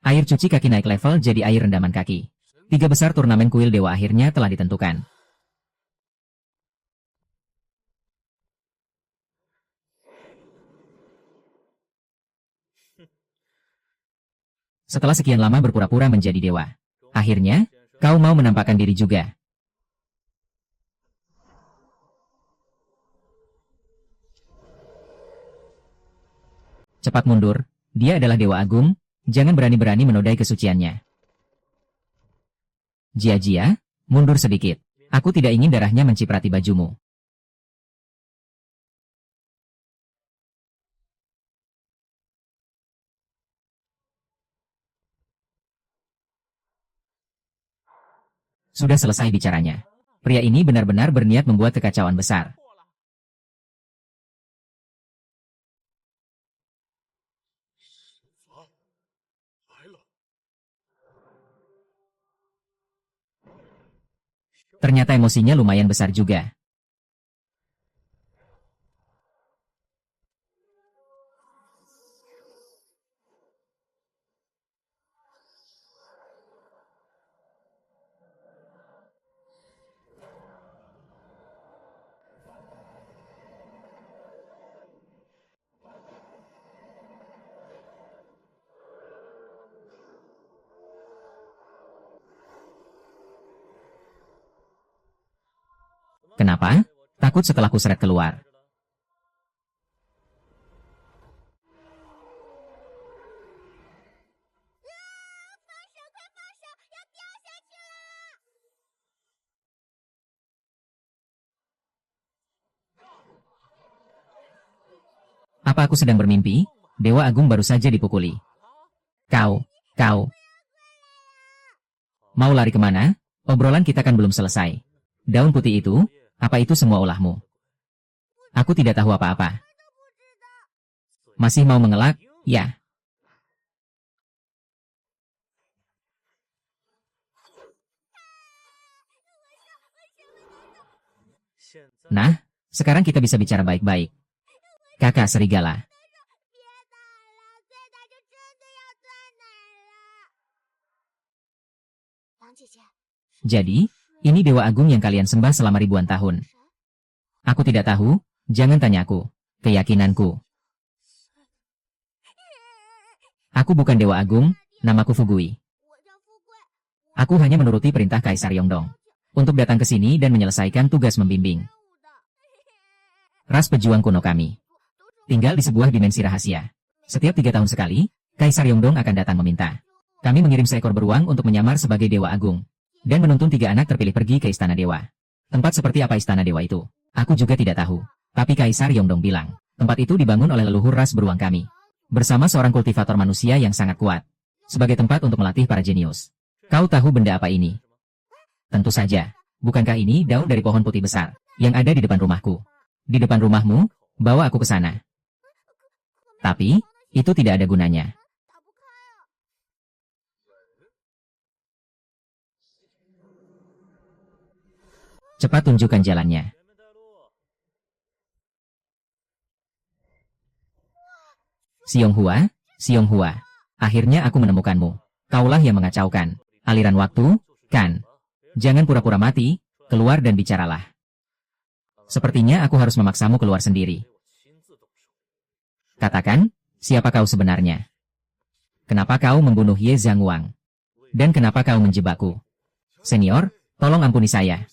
Air cuci kaki naik level jadi air rendaman kaki. 3 besar turnamen kuil dewa akhirnya telah ditentukan. Setelah sekian lama berpura-pura menjadi dewa, akhirnya, kau mau menampakkan diri juga. Cepat mundur, dia adalah Dewa Agung, jangan berani-berani menodai kesuciannya. Jia-jia, mundur sedikit. Aku tidak ingin darahnya menciprati bajumu. Sudah selesai bicaranya. Pria ini benar-benar berniat membuat kekacauan besar. Ternyata emosinya lumayan besar juga. Kenapa? Takut setelah kuseret keluar. Apa aku sedang bermimpi? Dewa Agung baru saja dipukuli. Kau. Mau lari kemana? Obrolan kita kan belum selesai. Daun putih itu, apa itu semua ulahmu? Aku tidak tahu apa-apa. Masih mau mengelak? Ya. Nah, sekarang kita bisa bicara baik-baik. Kakak serigala. Jadi, ini Dewa Agung yang kalian sembah selama ribuan tahun. Aku tidak tahu, jangan tanya aku. Keyakinanku. Aku bukan Dewa Agung, namaku Fugui. Aku hanya menuruti perintah Kaisar Yongdong untuk datang ke sini dan menyelesaikan tugas membimbing ras pejuang kuno kami. Tinggal di sebuah dimensi rahasia. Setiap 3 tahun sekali, Kaisar Yongdong akan datang meminta. Kami mengirim seekor beruang untuk menyamar sebagai Dewa Agung dan menuntun 3 anak terpilih pergi ke Istana Dewa. Tempat seperti apa Istana Dewa itu? Aku juga tidak tahu. Tapi Kaisar Yongdong bilang, tempat itu dibangun oleh leluhur ras beruang kami. Bersama seorang kultivator manusia yang sangat kuat. Sebagai tempat untuk melatih para jenius. Kau tahu benda apa ini? Tentu saja. Bukankah ini daun dari pohon putih besar yang ada di depan rumahku? Di depan rumahmu, bawa aku ke sana. Tapi, itu tidak ada gunanya. Cepat tunjukkan jalannya. Sionghua, akhirnya aku menemukanmu. Kaulah yang mengacaukan aliran waktu, kan? Jangan pura-pura mati, keluar dan bicaralah. Sepertinya aku harus memaksamu keluar sendiri. Katakan, siapa kau sebenarnya? Kenapa kau membunuh Ye Zhangwang? Dan kenapa kau menjebakku? Senior, tolong ampuni saya.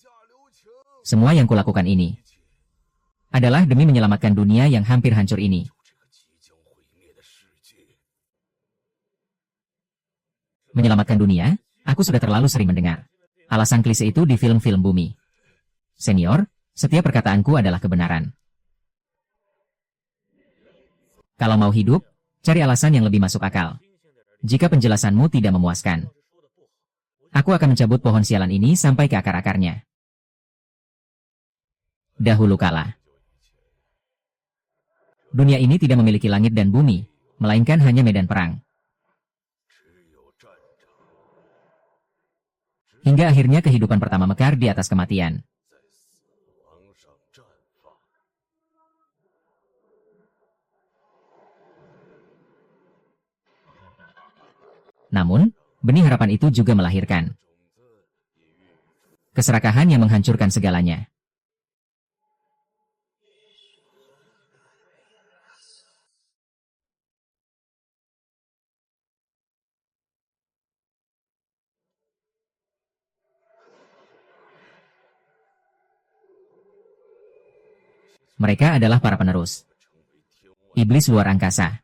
Semua yang kulakukan ini adalah demi menyelamatkan dunia yang hampir hancur ini. Menyelamatkan dunia? Aku sudah terlalu sering mendengar alasan klise itu di film-film bumi. Senior, setiap perkataanku adalah kebenaran. Kalau mau hidup, cari alasan yang lebih masuk akal. Jika penjelasanmu tidak memuaskan, aku akan mencabut pohon sialan ini sampai ke akar-akarnya. Dahulu kala, dunia ini tidak memiliki langit dan bumi, melainkan hanya medan perang. Hingga akhirnya kehidupan pertama mekar di atas kematian. Namun, benih harapan itu juga melahirkan keserakahan yang menghancurkan segalanya. Mereka adalah para penerus iblis luar angkasa.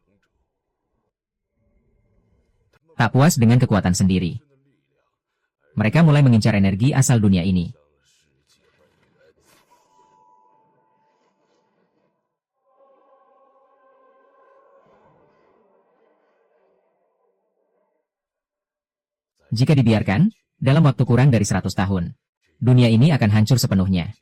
Tak puas dengan kekuatan sendiri, mereka mulai mengincar energi asal dunia ini. Jika dibiarkan, dalam waktu kurang dari 100 tahun, dunia ini akan hancur sepenuhnya.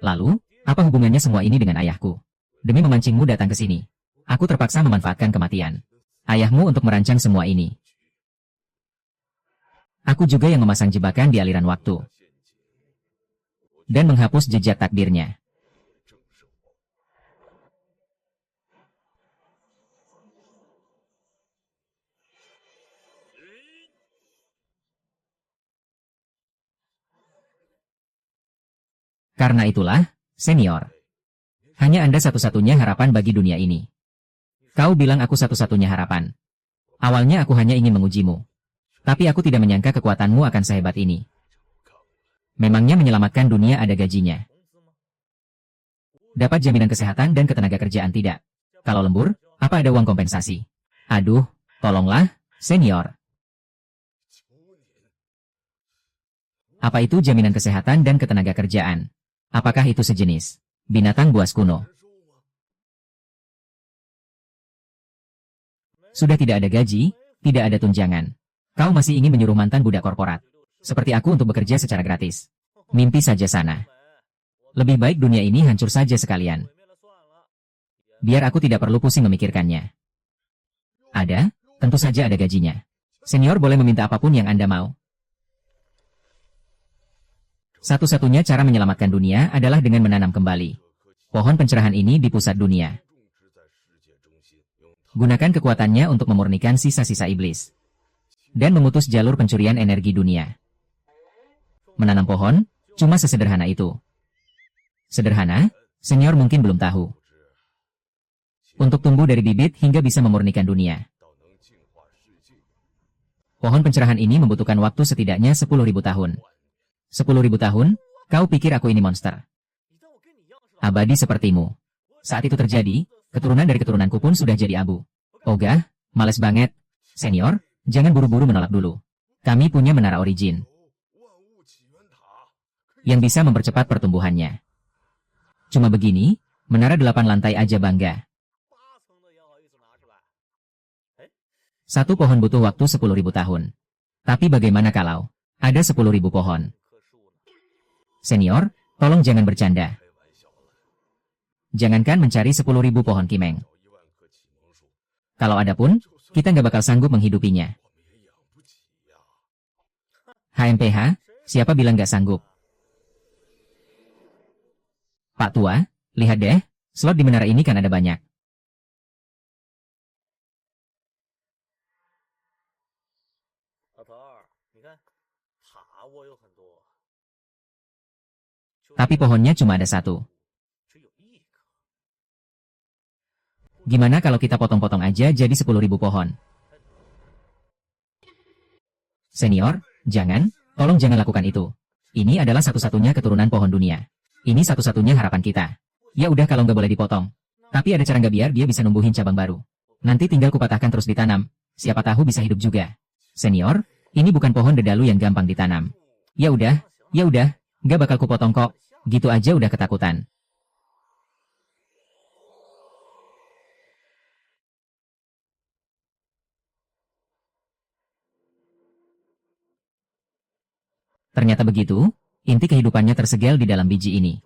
Lalu, apa hubungannya semua ini dengan ayahku? Demi memancingmu datang ke sini, aku terpaksa memanfaatkan kematian ayahmu untuk merancang semua ini. Aku juga yang memasang jebakan di aliran waktu dan menghapus jejak takdirnya. Karena itulah, senior, hanya Anda satu-satunya harapan bagi dunia ini. Kau bilang aku satu-satunya harapan. Awalnya aku hanya ingin mengujimu. Tapi aku tidak menyangka kekuatanmu akan sehebat ini. Memangnya menyelamatkan dunia ada gajinya? Dapat jaminan kesehatan dan ketenaga kerjaan tidak? Kalau lembur, apa ada uang kompensasi? Aduh, tolonglah, senior. Apa itu jaminan kesehatan dan ketenaga kerjaan? Apakah itu sejenis binatang buas kuno? Sudah tidak ada gaji, tidak ada tunjangan. Kau masih ingin menyuruh mantan budak korporat seperti aku untuk bekerja secara gratis. Mimpi saja sana. Lebih baik dunia ini hancur saja sekalian. Biar aku tidak perlu pusing memikirkannya. Ada? Tentu saja ada gajinya. Senior boleh meminta apapun yang Anda mau. Satu-satunya cara menyelamatkan dunia adalah dengan menanam kembali pohon pencerahan ini di pusat dunia. Gunakan kekuatannya untuk memurnikan sisa-sisa iblis dan memutus jalur pencurian energi dunia. Menanam pohon, cuma sesederhana itu. Sederhana, senior mungkin belum tahu. Untuk tumbuh dari bibit hingga bisa memurnikan dunia. Pohon pencerahan ini membutuhkan waktu setidaknya 10.000 tahun. 10.000 tahun? Kau pikir aku ini monster? Abadi sepertimu. Saat itu terjadi, keturunan dari keturunanku pun sudah jadi abu. Ogah, males banget. Senior, jangan buru-buru menolak dulu. Kami punya menara origin yang bisa mempercepat pertumbuhannya. Cuma begini, menara 8 lantai aja bangga. Satu pohon butuh waktu 10.000 tahun. Tapi bagaimana kalau ada 10.000 pohon? Senior, tolong jangan bercanda. Jangankan mencari 10.000 pohon kimeng. Kalau ada pun, kita nggak bakal sanggup menghidupinya. HMPH, siapa bilang nggak sanggup? Pak Tua, lihat deh, slot di menara ini kan ada banyak. Tapi pohonnya cuma ada satu. Gimana kalau kita potong-potong aja jadi 10.000 pohon? Senior, jangan, tolong jangan lakukan itu. Ini adalah satu-satunya keturunan pohon dunia. Ini satu-satunya harapan kita. Ya udah kalau nggak boleh dipotong. Tapi ada cara nggak biar dia bisa numbuhin cabang baru? Nanti tinggal kupatahkan terus ditanam. Siapa tahu bisa hidup juga. Senior, ini bukan pohon dedalu yang gampang ditanam. Ya udah, nggak bakal kupotong kok. Gitu aja udah ketakutan. Ternyata begitu, inti kehidupannya tersegel di dalam biji ini.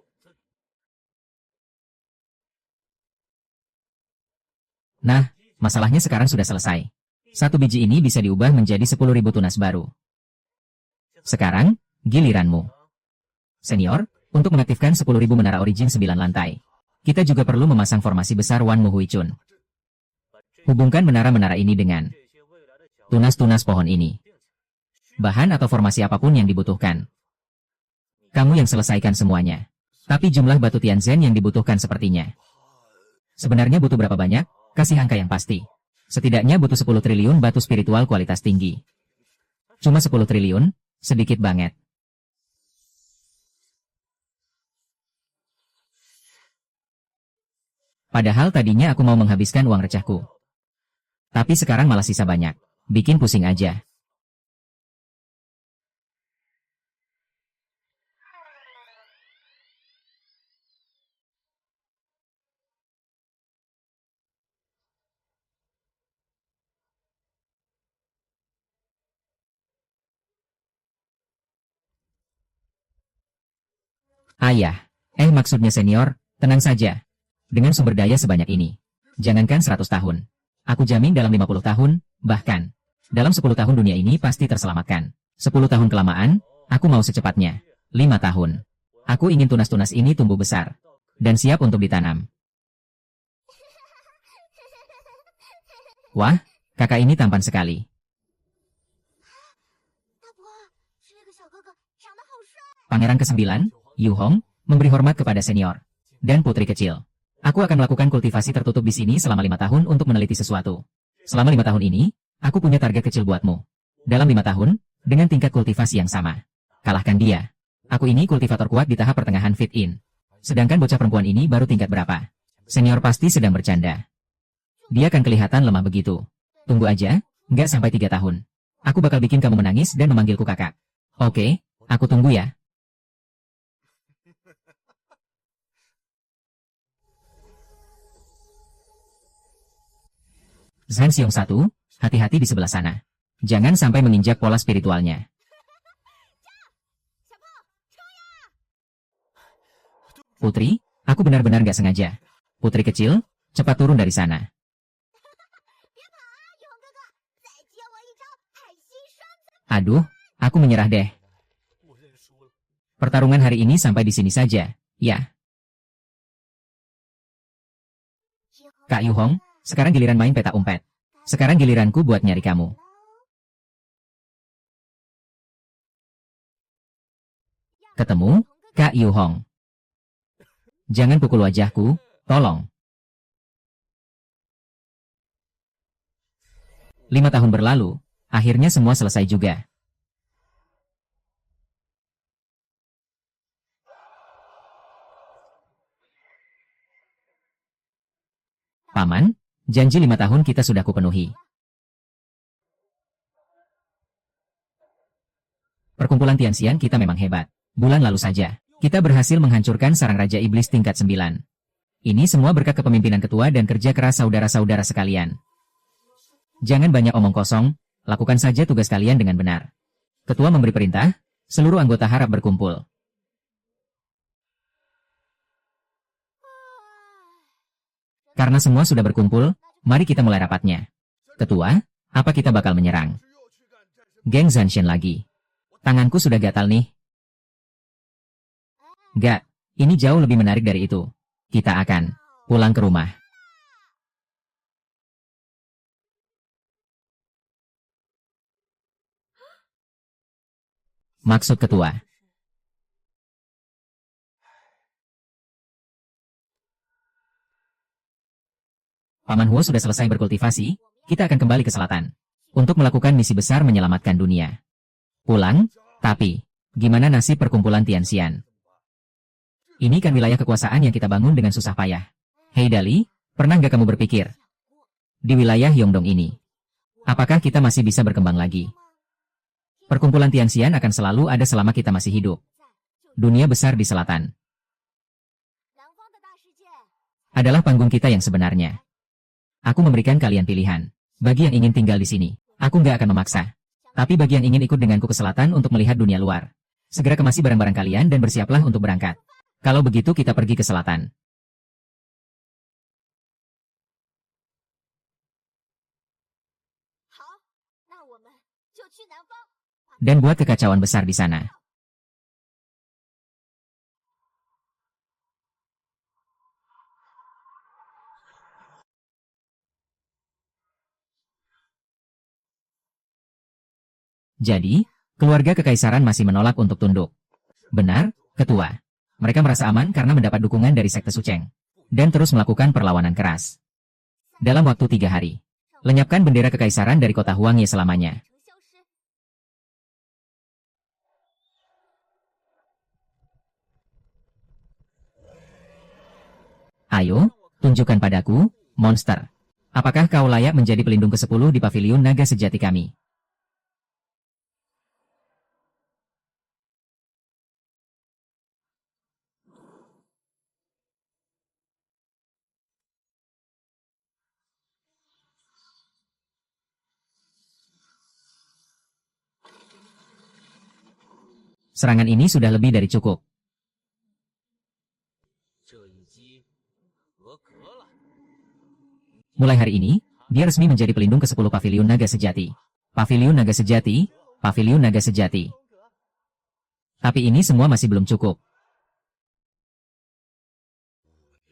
Nah, masalahnya sekarang sudah selesai. Satu biji ini bisa diubah menjadi 10.000 tunas baru. Sekarang, giliranmu. Senior, untuk mengaktifkan 10.000 menara origin 9 lantai, kita juga perlu memasang formasi besar Wan Muhuicun. Hubungkan menara-menara ini dengan tunas-tunas pohon ini. Bahan atau formasi apapun yang dibutuhkan. Kamu yang selesaikan semuanya. Tapi jumlah batu Tianzhen yang dibutuhkan sepertinya. Sebenarnya butuh berapa banyak? Kasih angka yang pasti. Setidaknya butuh 10 triliun batu spiritual kualitas tinggi. Cuma 10 triliun? Sedikit banget. Padahal tadinya aku mau menghabiskan uang recahku. Tapi sekarang malah sisa banyak. Bikin pusing aja. Ayah, maksudnya senior, tenang saja. Dengan sumber daya sebanyak ini, jangankan 100 tahun. Aku jamin dalam 50 tahun, bahkan, dalam 10 tahun dunia ini pasti terselamatkan. 10 tahun kelamaan, aku mau secepatnya. 5 tahun. Aku ingin tunas-tunas ini tumbuh besar. Dan siap untuk ditanam. Wah, kakak ini tampan sekali. Pangeran ke-9, Yu Hong, memberi hormat kepada senior dan putri kecil. Aku akan melakukan kultivasi tertutup di sini selama 5 tahun untuk meneliti sesuatu. Selama 5 tahun ini, Aku punya target kecil buatmu. Dalam 5 tahun, dengan tingkat kultivasi yang sama. Kalahkan dia. Aku ini kultivator kuat di tahap pertengahan fit-in. Sedangkan bocah perempuan ini baru tingkat berapa? Senior pasti sedang bercanda. Dia akan kelihatan lemah begitu. Tunggu aja, nggak sampai 3 tahun. Aku bakal bikin kamu menangis dan memanggilku kakak. Oke, aku tunggu ya. Zhan Xiong 1, hati-hati di sebelah sana. Jangan sampai menginjak pola spiritualnya. Putri, aku benar-benar gak sengaja. Putri kecil, cepat turun dari sana. Aduh, aku menyerah deh. Pertarungan hari ini sampai di sini saja, ya. Kak Yuhong, sekarang giliran main peta umpet. Sekarang giliranku buat nyari kamu. Ketemu, Kak Yuhong. Jangan pukul wajahku, tolong. 5 tahun berlalu, akhirnya semua selesai juga. Paman, janji 5 tahun kita sudah kupenuhi. Perkumpulan Tianxian kita memang hebat. Bulan lalu saja, kita berhasil menghancurkan sarang Raja Iblis tingkat 9. Ini semua berkat kepemimpinan ketua dan kerja keras saudara-saudara sekalian. Jangan banyak omong kosong, lakukan saja tugas kalian dengan benar. Ketua memberi perintah, seluruh anggota harap berkumpul. Karena semua sudah berkumpul, mari kita mulai rapatnya. Ketua, apa kita bakal menyerang? Geng Zanshin lagi. Tanganku sudah gatal nih. Gak, ini jauh lebih menarik dari itu. Kita akan pulang ke rumah. Maksud ketua. Paman Huo sudah selesai berkultivasi, kita akan kembali ke selatan. Untuk melakukan misi besar menyelamatkan dunia. Pulang, tapi, gimana nasib perkumpulan Tianxian? Ini kan wilayah kekuasaan yang kita bangun dengan susah payah. Hei Dali, pernah nggak kamu berpikir? Di wilayah Yongdong ini, apakah kita masih bisa berkembang lagi? Perkumpulan Tianxian akan selalu ada selama kita masih hidup. Dunia besar di selatan adalah panggung kita yang sebenarnya. Aku memberikan kalian pilihan. Bagi yang ingin tinggal di sini, aku nggak akan memaksa. Tapi bagi yang ingin ikut denganku ke selatan untuk melihat dunia luar, segera kemasi barang-barang kalian dan bersiaplah untuk berangkat. Kalau begitu kita pergi ke selatan. Dan buat kekacauan besar di sana. Jadi, keluarga kekaisaran masih menolak untuk tunduk. Benar, ketua. Mereka merasa aman karena mendapat dukungan dari sekte Sucheng. Dan terus melakukan perlawanan keras. Dalam waktu 3 hari. Lenyapkan bendera kekaisaran dari kota Huangye selamanya. Ayo, tunjukkan padaku, monster. Apakah kau layak menjadi pelindung ke-10 di paviliun naga sejati kami? Serangan ini sudah lebih dari cukup. Mulai hari ini, dia resmi menjadi pelindung ke-10 Paviliun Naga Sejati. Paviliun Naga Sejati, Paviliun Naga Sejati. Tapi ini semua masih belum cukup.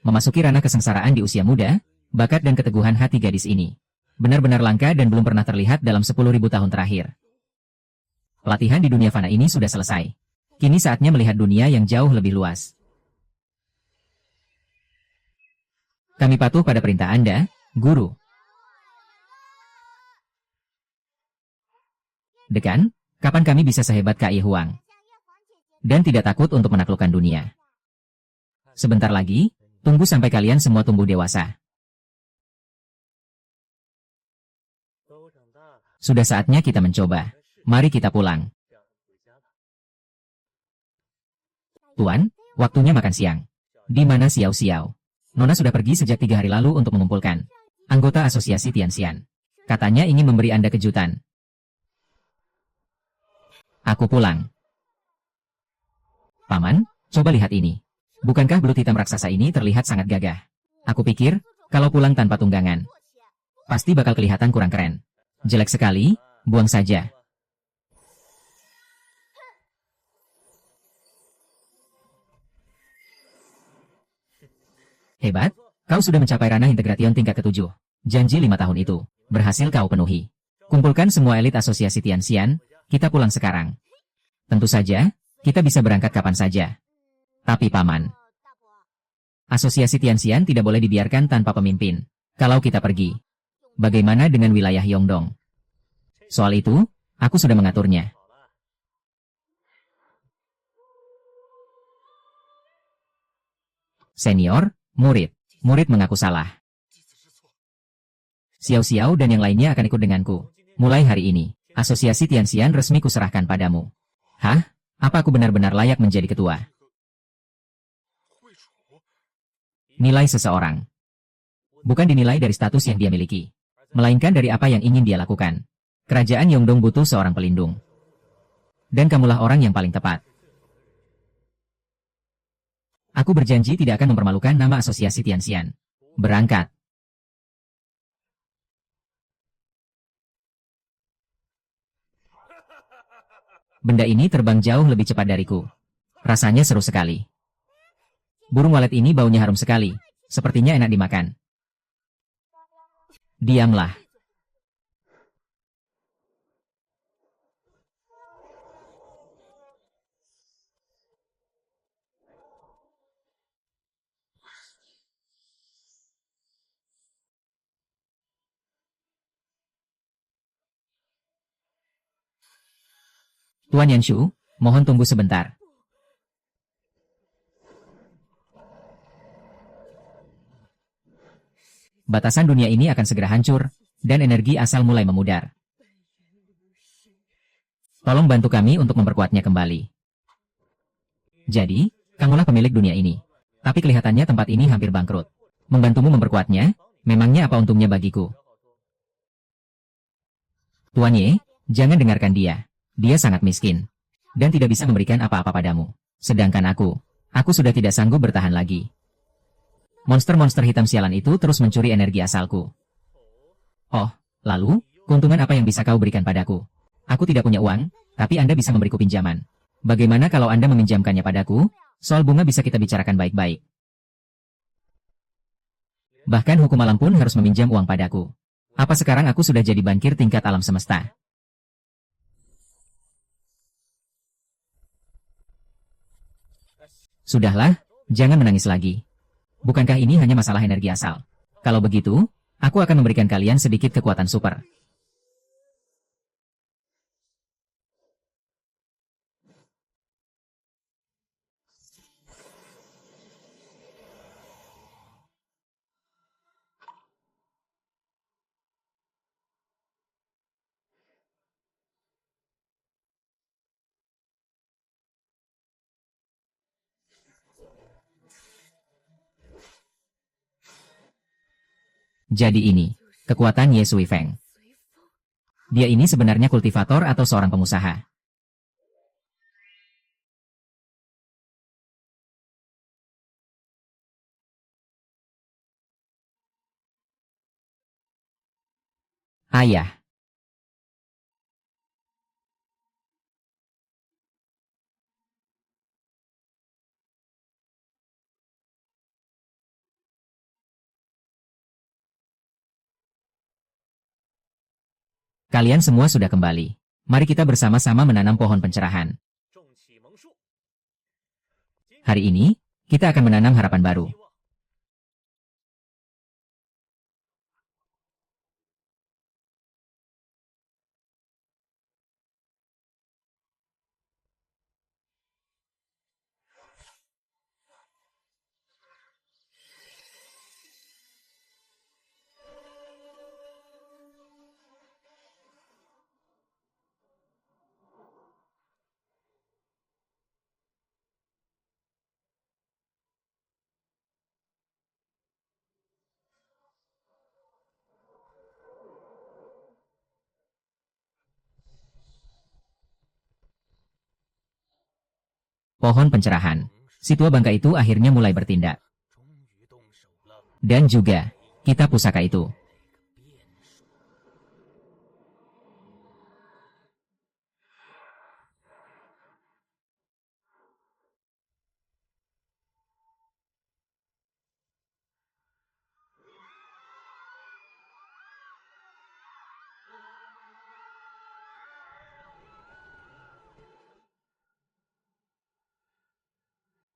Memasuki ranah kesengsaraan di usia muda, bakat dan keteguhan hati gadis ini benar-benar langka dan belum pernah terlihat dalam 10.000 tahun terakhir. Pelatihan di dunia fana ini sudah selesai. Kini saatnya melihat dunia yang jauh lebih luas. Kami patuh pada perintah Anda, Guru. Dekan, kapan kami bisa sehebat Kak Ye Huang? Dan tidak takut untuk menaklukkan dunia. Sebentar lagi, tunggu sampai kalian semua tumbuh dewasa. Sudah saatnya kita mencoba. Mari kita pulang. Tuan, waktunya makan siang. Di mana Xiao Xiao? Nona sudah pergi sejak 3 hari lalu untuk mengumpulkan anggota asosiasi Tianxian. Katanya ingin memberi Anda kejutan. Aku pulang. Paman, coba lihat ini. Bukankah belut hitam raksasa ini terlihat sangat gagah? Aku pikir, kalau pulang tanpa tunggangan, pasti bakal kelihatan kurang keren. Jelek sekali, buang saja. Hebat, kau sudah mencapai ranah integration tingkat ke-7. Janji 5 tahun itu, berhasil kau penuhi. Kumpulkan semua elit asosiasi Tianxian, kita pulang sekarang. Tentu saja, kita bisa berangkat kapan saja. Tapi Paman, asosiasi Tianxian tidak boleh dibiarkan tanpa pemimpin. Kalau kita pergi, bagaimana dengan wilayah Yongdong? Soal itu, aku sudah mengaturnya. Senior, murid mengaku salah. Xiao Xiao dan yang lainnya akan ikut denganku. Mulai hari ini, asosiasi Tianxian resmi kuserahkan padamu. Hah? Apa aku benar-benar layak menjadi ketua? Nilai seseorang bukan dinilai dari status yang dia miliki, melainkan dari apa yang ingin dia lakukan. Kerajaan Yongdong butuh seorang pelindung. Dan kamulah orang yang paling tepat. Aku berjanji tidak akan mempermalukan nama asosiasi Tianxian. Berangkat. Benda ini terbang jauh lebih cepat dariku. Rasanya seru sekali. Burung walet ini baunya harum sekali. Sepertinya enak dimakan. Diamlah. Tuan Yanshu, mohon tunggu sebentar. Batasan dunia ini akan segera hancur, dan energi asal mulai memudar. Tolong bantu kami untuk memperkuatnya kembali. Jadi, kamulah pemilik dunia ini. Tapi kelihatannya tempat ini hampir bangkrut. Membantumu memperkuatnya, memangnya apa untungnya bagiku? Tuan Ye, jangan dengarkan dia. Dia sangat miskin, dan tidak bisa memberikan apa-apa padamu. Sedangkan aku sudah tidak sanggup bertahan lagi. Monster-monster hitam sialan itu terus mencuri energi asalku. Oh, lalu, keuntungan apa yang bisa kau berikan padaku? Aku tidak punya uang, tapi Anda bisa memberiku pinjaman. Bagaimana kalau Anda meminjamkannya padaku? Soal bunga bisa kita bicarakan baik-baik. Bahkan hukum alam pun harus meminjam uang padaku. Apa sekarang aku sudah jadi bankir tingkat alam semesta? Sudahlah, jangan menangis lagi. Bukankah ini hanya masalah energi asal? Kalau begitu, aku akan memberikan kalian sedikit kekuatan super. Jadi ini, kekuatan Ye Sui Feng. Dia ini sebenarnya kultivator atau seorang pengusaha? Ayah. Kalian semua sudah kembali. Mari kita bersama-sama menanam pohon pencerahan. Hari ini, kita akan menanam harapan baru. Pohon pencerahan. Si tua bangka itu akhirnya mulai bertindak. 终于动手了。 Dan juga, kitab pusaka itu.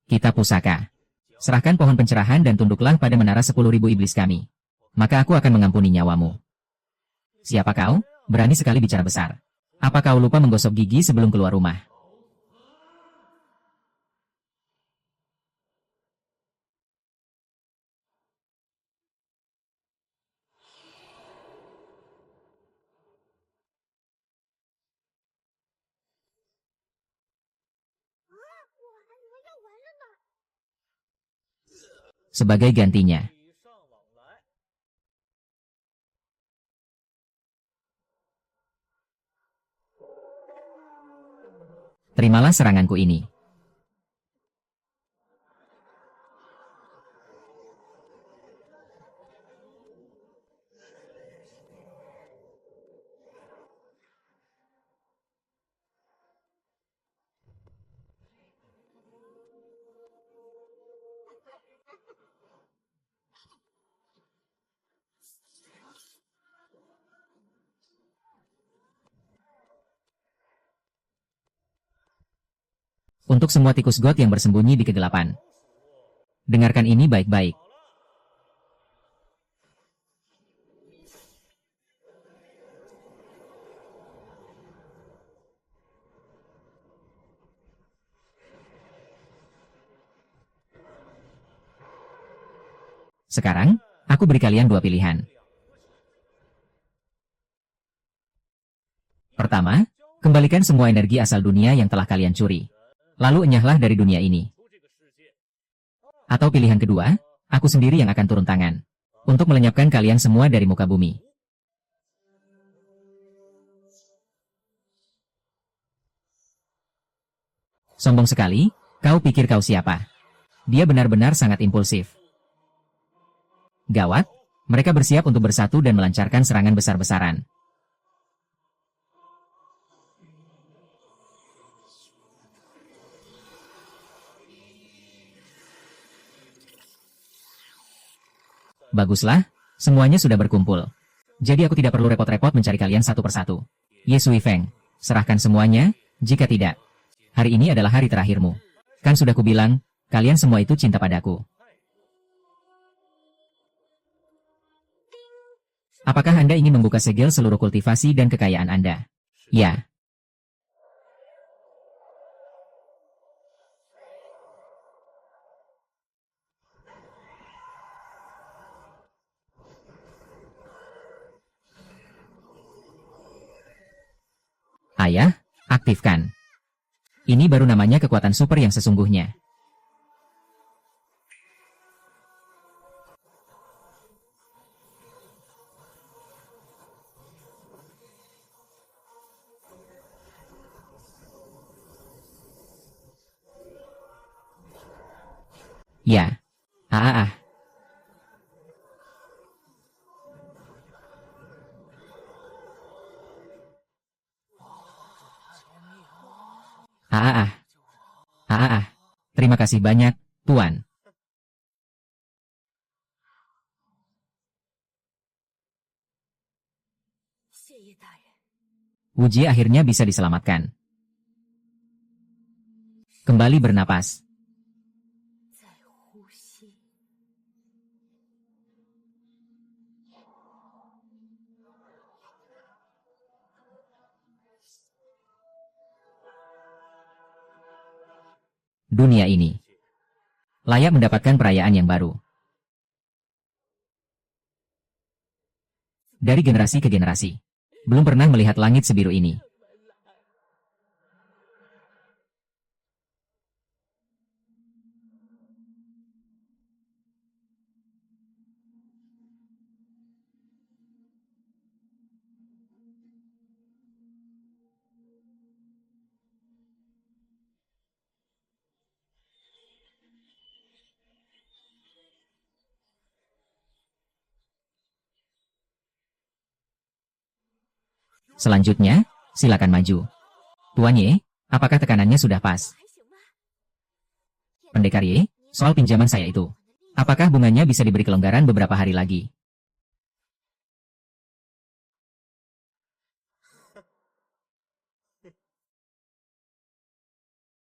Kitab pusaka. Serahkan pohon pencerahan dan tunduklah pada menara 10.000 iblis kami. Maka aku akan mengampuni nyawamu. Siapa kau? Berani sekali bicara besar. Apa kau lupa menggosok gigi sebelum keluar rumah? Sebagai gantinya, 礼尚往来。 terimalah seranganku ini. Untuk semua tikus got yang bersembunyi di kegelapan. Dengarkan ini baik-baik. Sekarang, aku beri kalian dua pilihan. Pertama, kembalikan semua energi asal dunia yang telah kalian curi. Lalu enyahlah dari dunia ini. Atau pilihan kedua, aku sendiri yang akan turun tangan. Untuk melenyapkan kalian semua dari muka bumi. Sombong sekali, kau pikir kau siapa? Dia benar-benar sangat impulsif. Gawat, mereka bersiap untuk bersatu dan melancarkan serangan besar-besaran. Baguslah, semuanya sudah berkumpul. Jadi aku tidak perlu repot-repot mencari kalian satu persatu. Ye Sui Feng, serahkan semuanya, jika tidak. Hari ini adalah hari terakhirmu. Kan sudah kubilang, kalian semua itu cinta padaku. Apakah Anda ingin membuka segel seluruh kultivasi dan kekayaan Anda? Ya. Ayah, aktifkan. Ini baru namanya kekuatan super yang sesungguhnya. Ya. Ah. Terima kasih banyak, Tuan. Wuji akhirnya bisa diselamatkan. Kembali bernapas. Dunia ini layak mendapatkan perayaan yang baru. Dari generasi ke generasi, belum pernah melihat langit sebiru ini. Selanjutnya, silakan maju. Tuan Ye, apakah tekanannya sudah pas? 还行吧。 Pendekar Ye, soal pinjaman saya itu. Apakah bunganya bisa diberi kelonggaran beberapa hari lagi?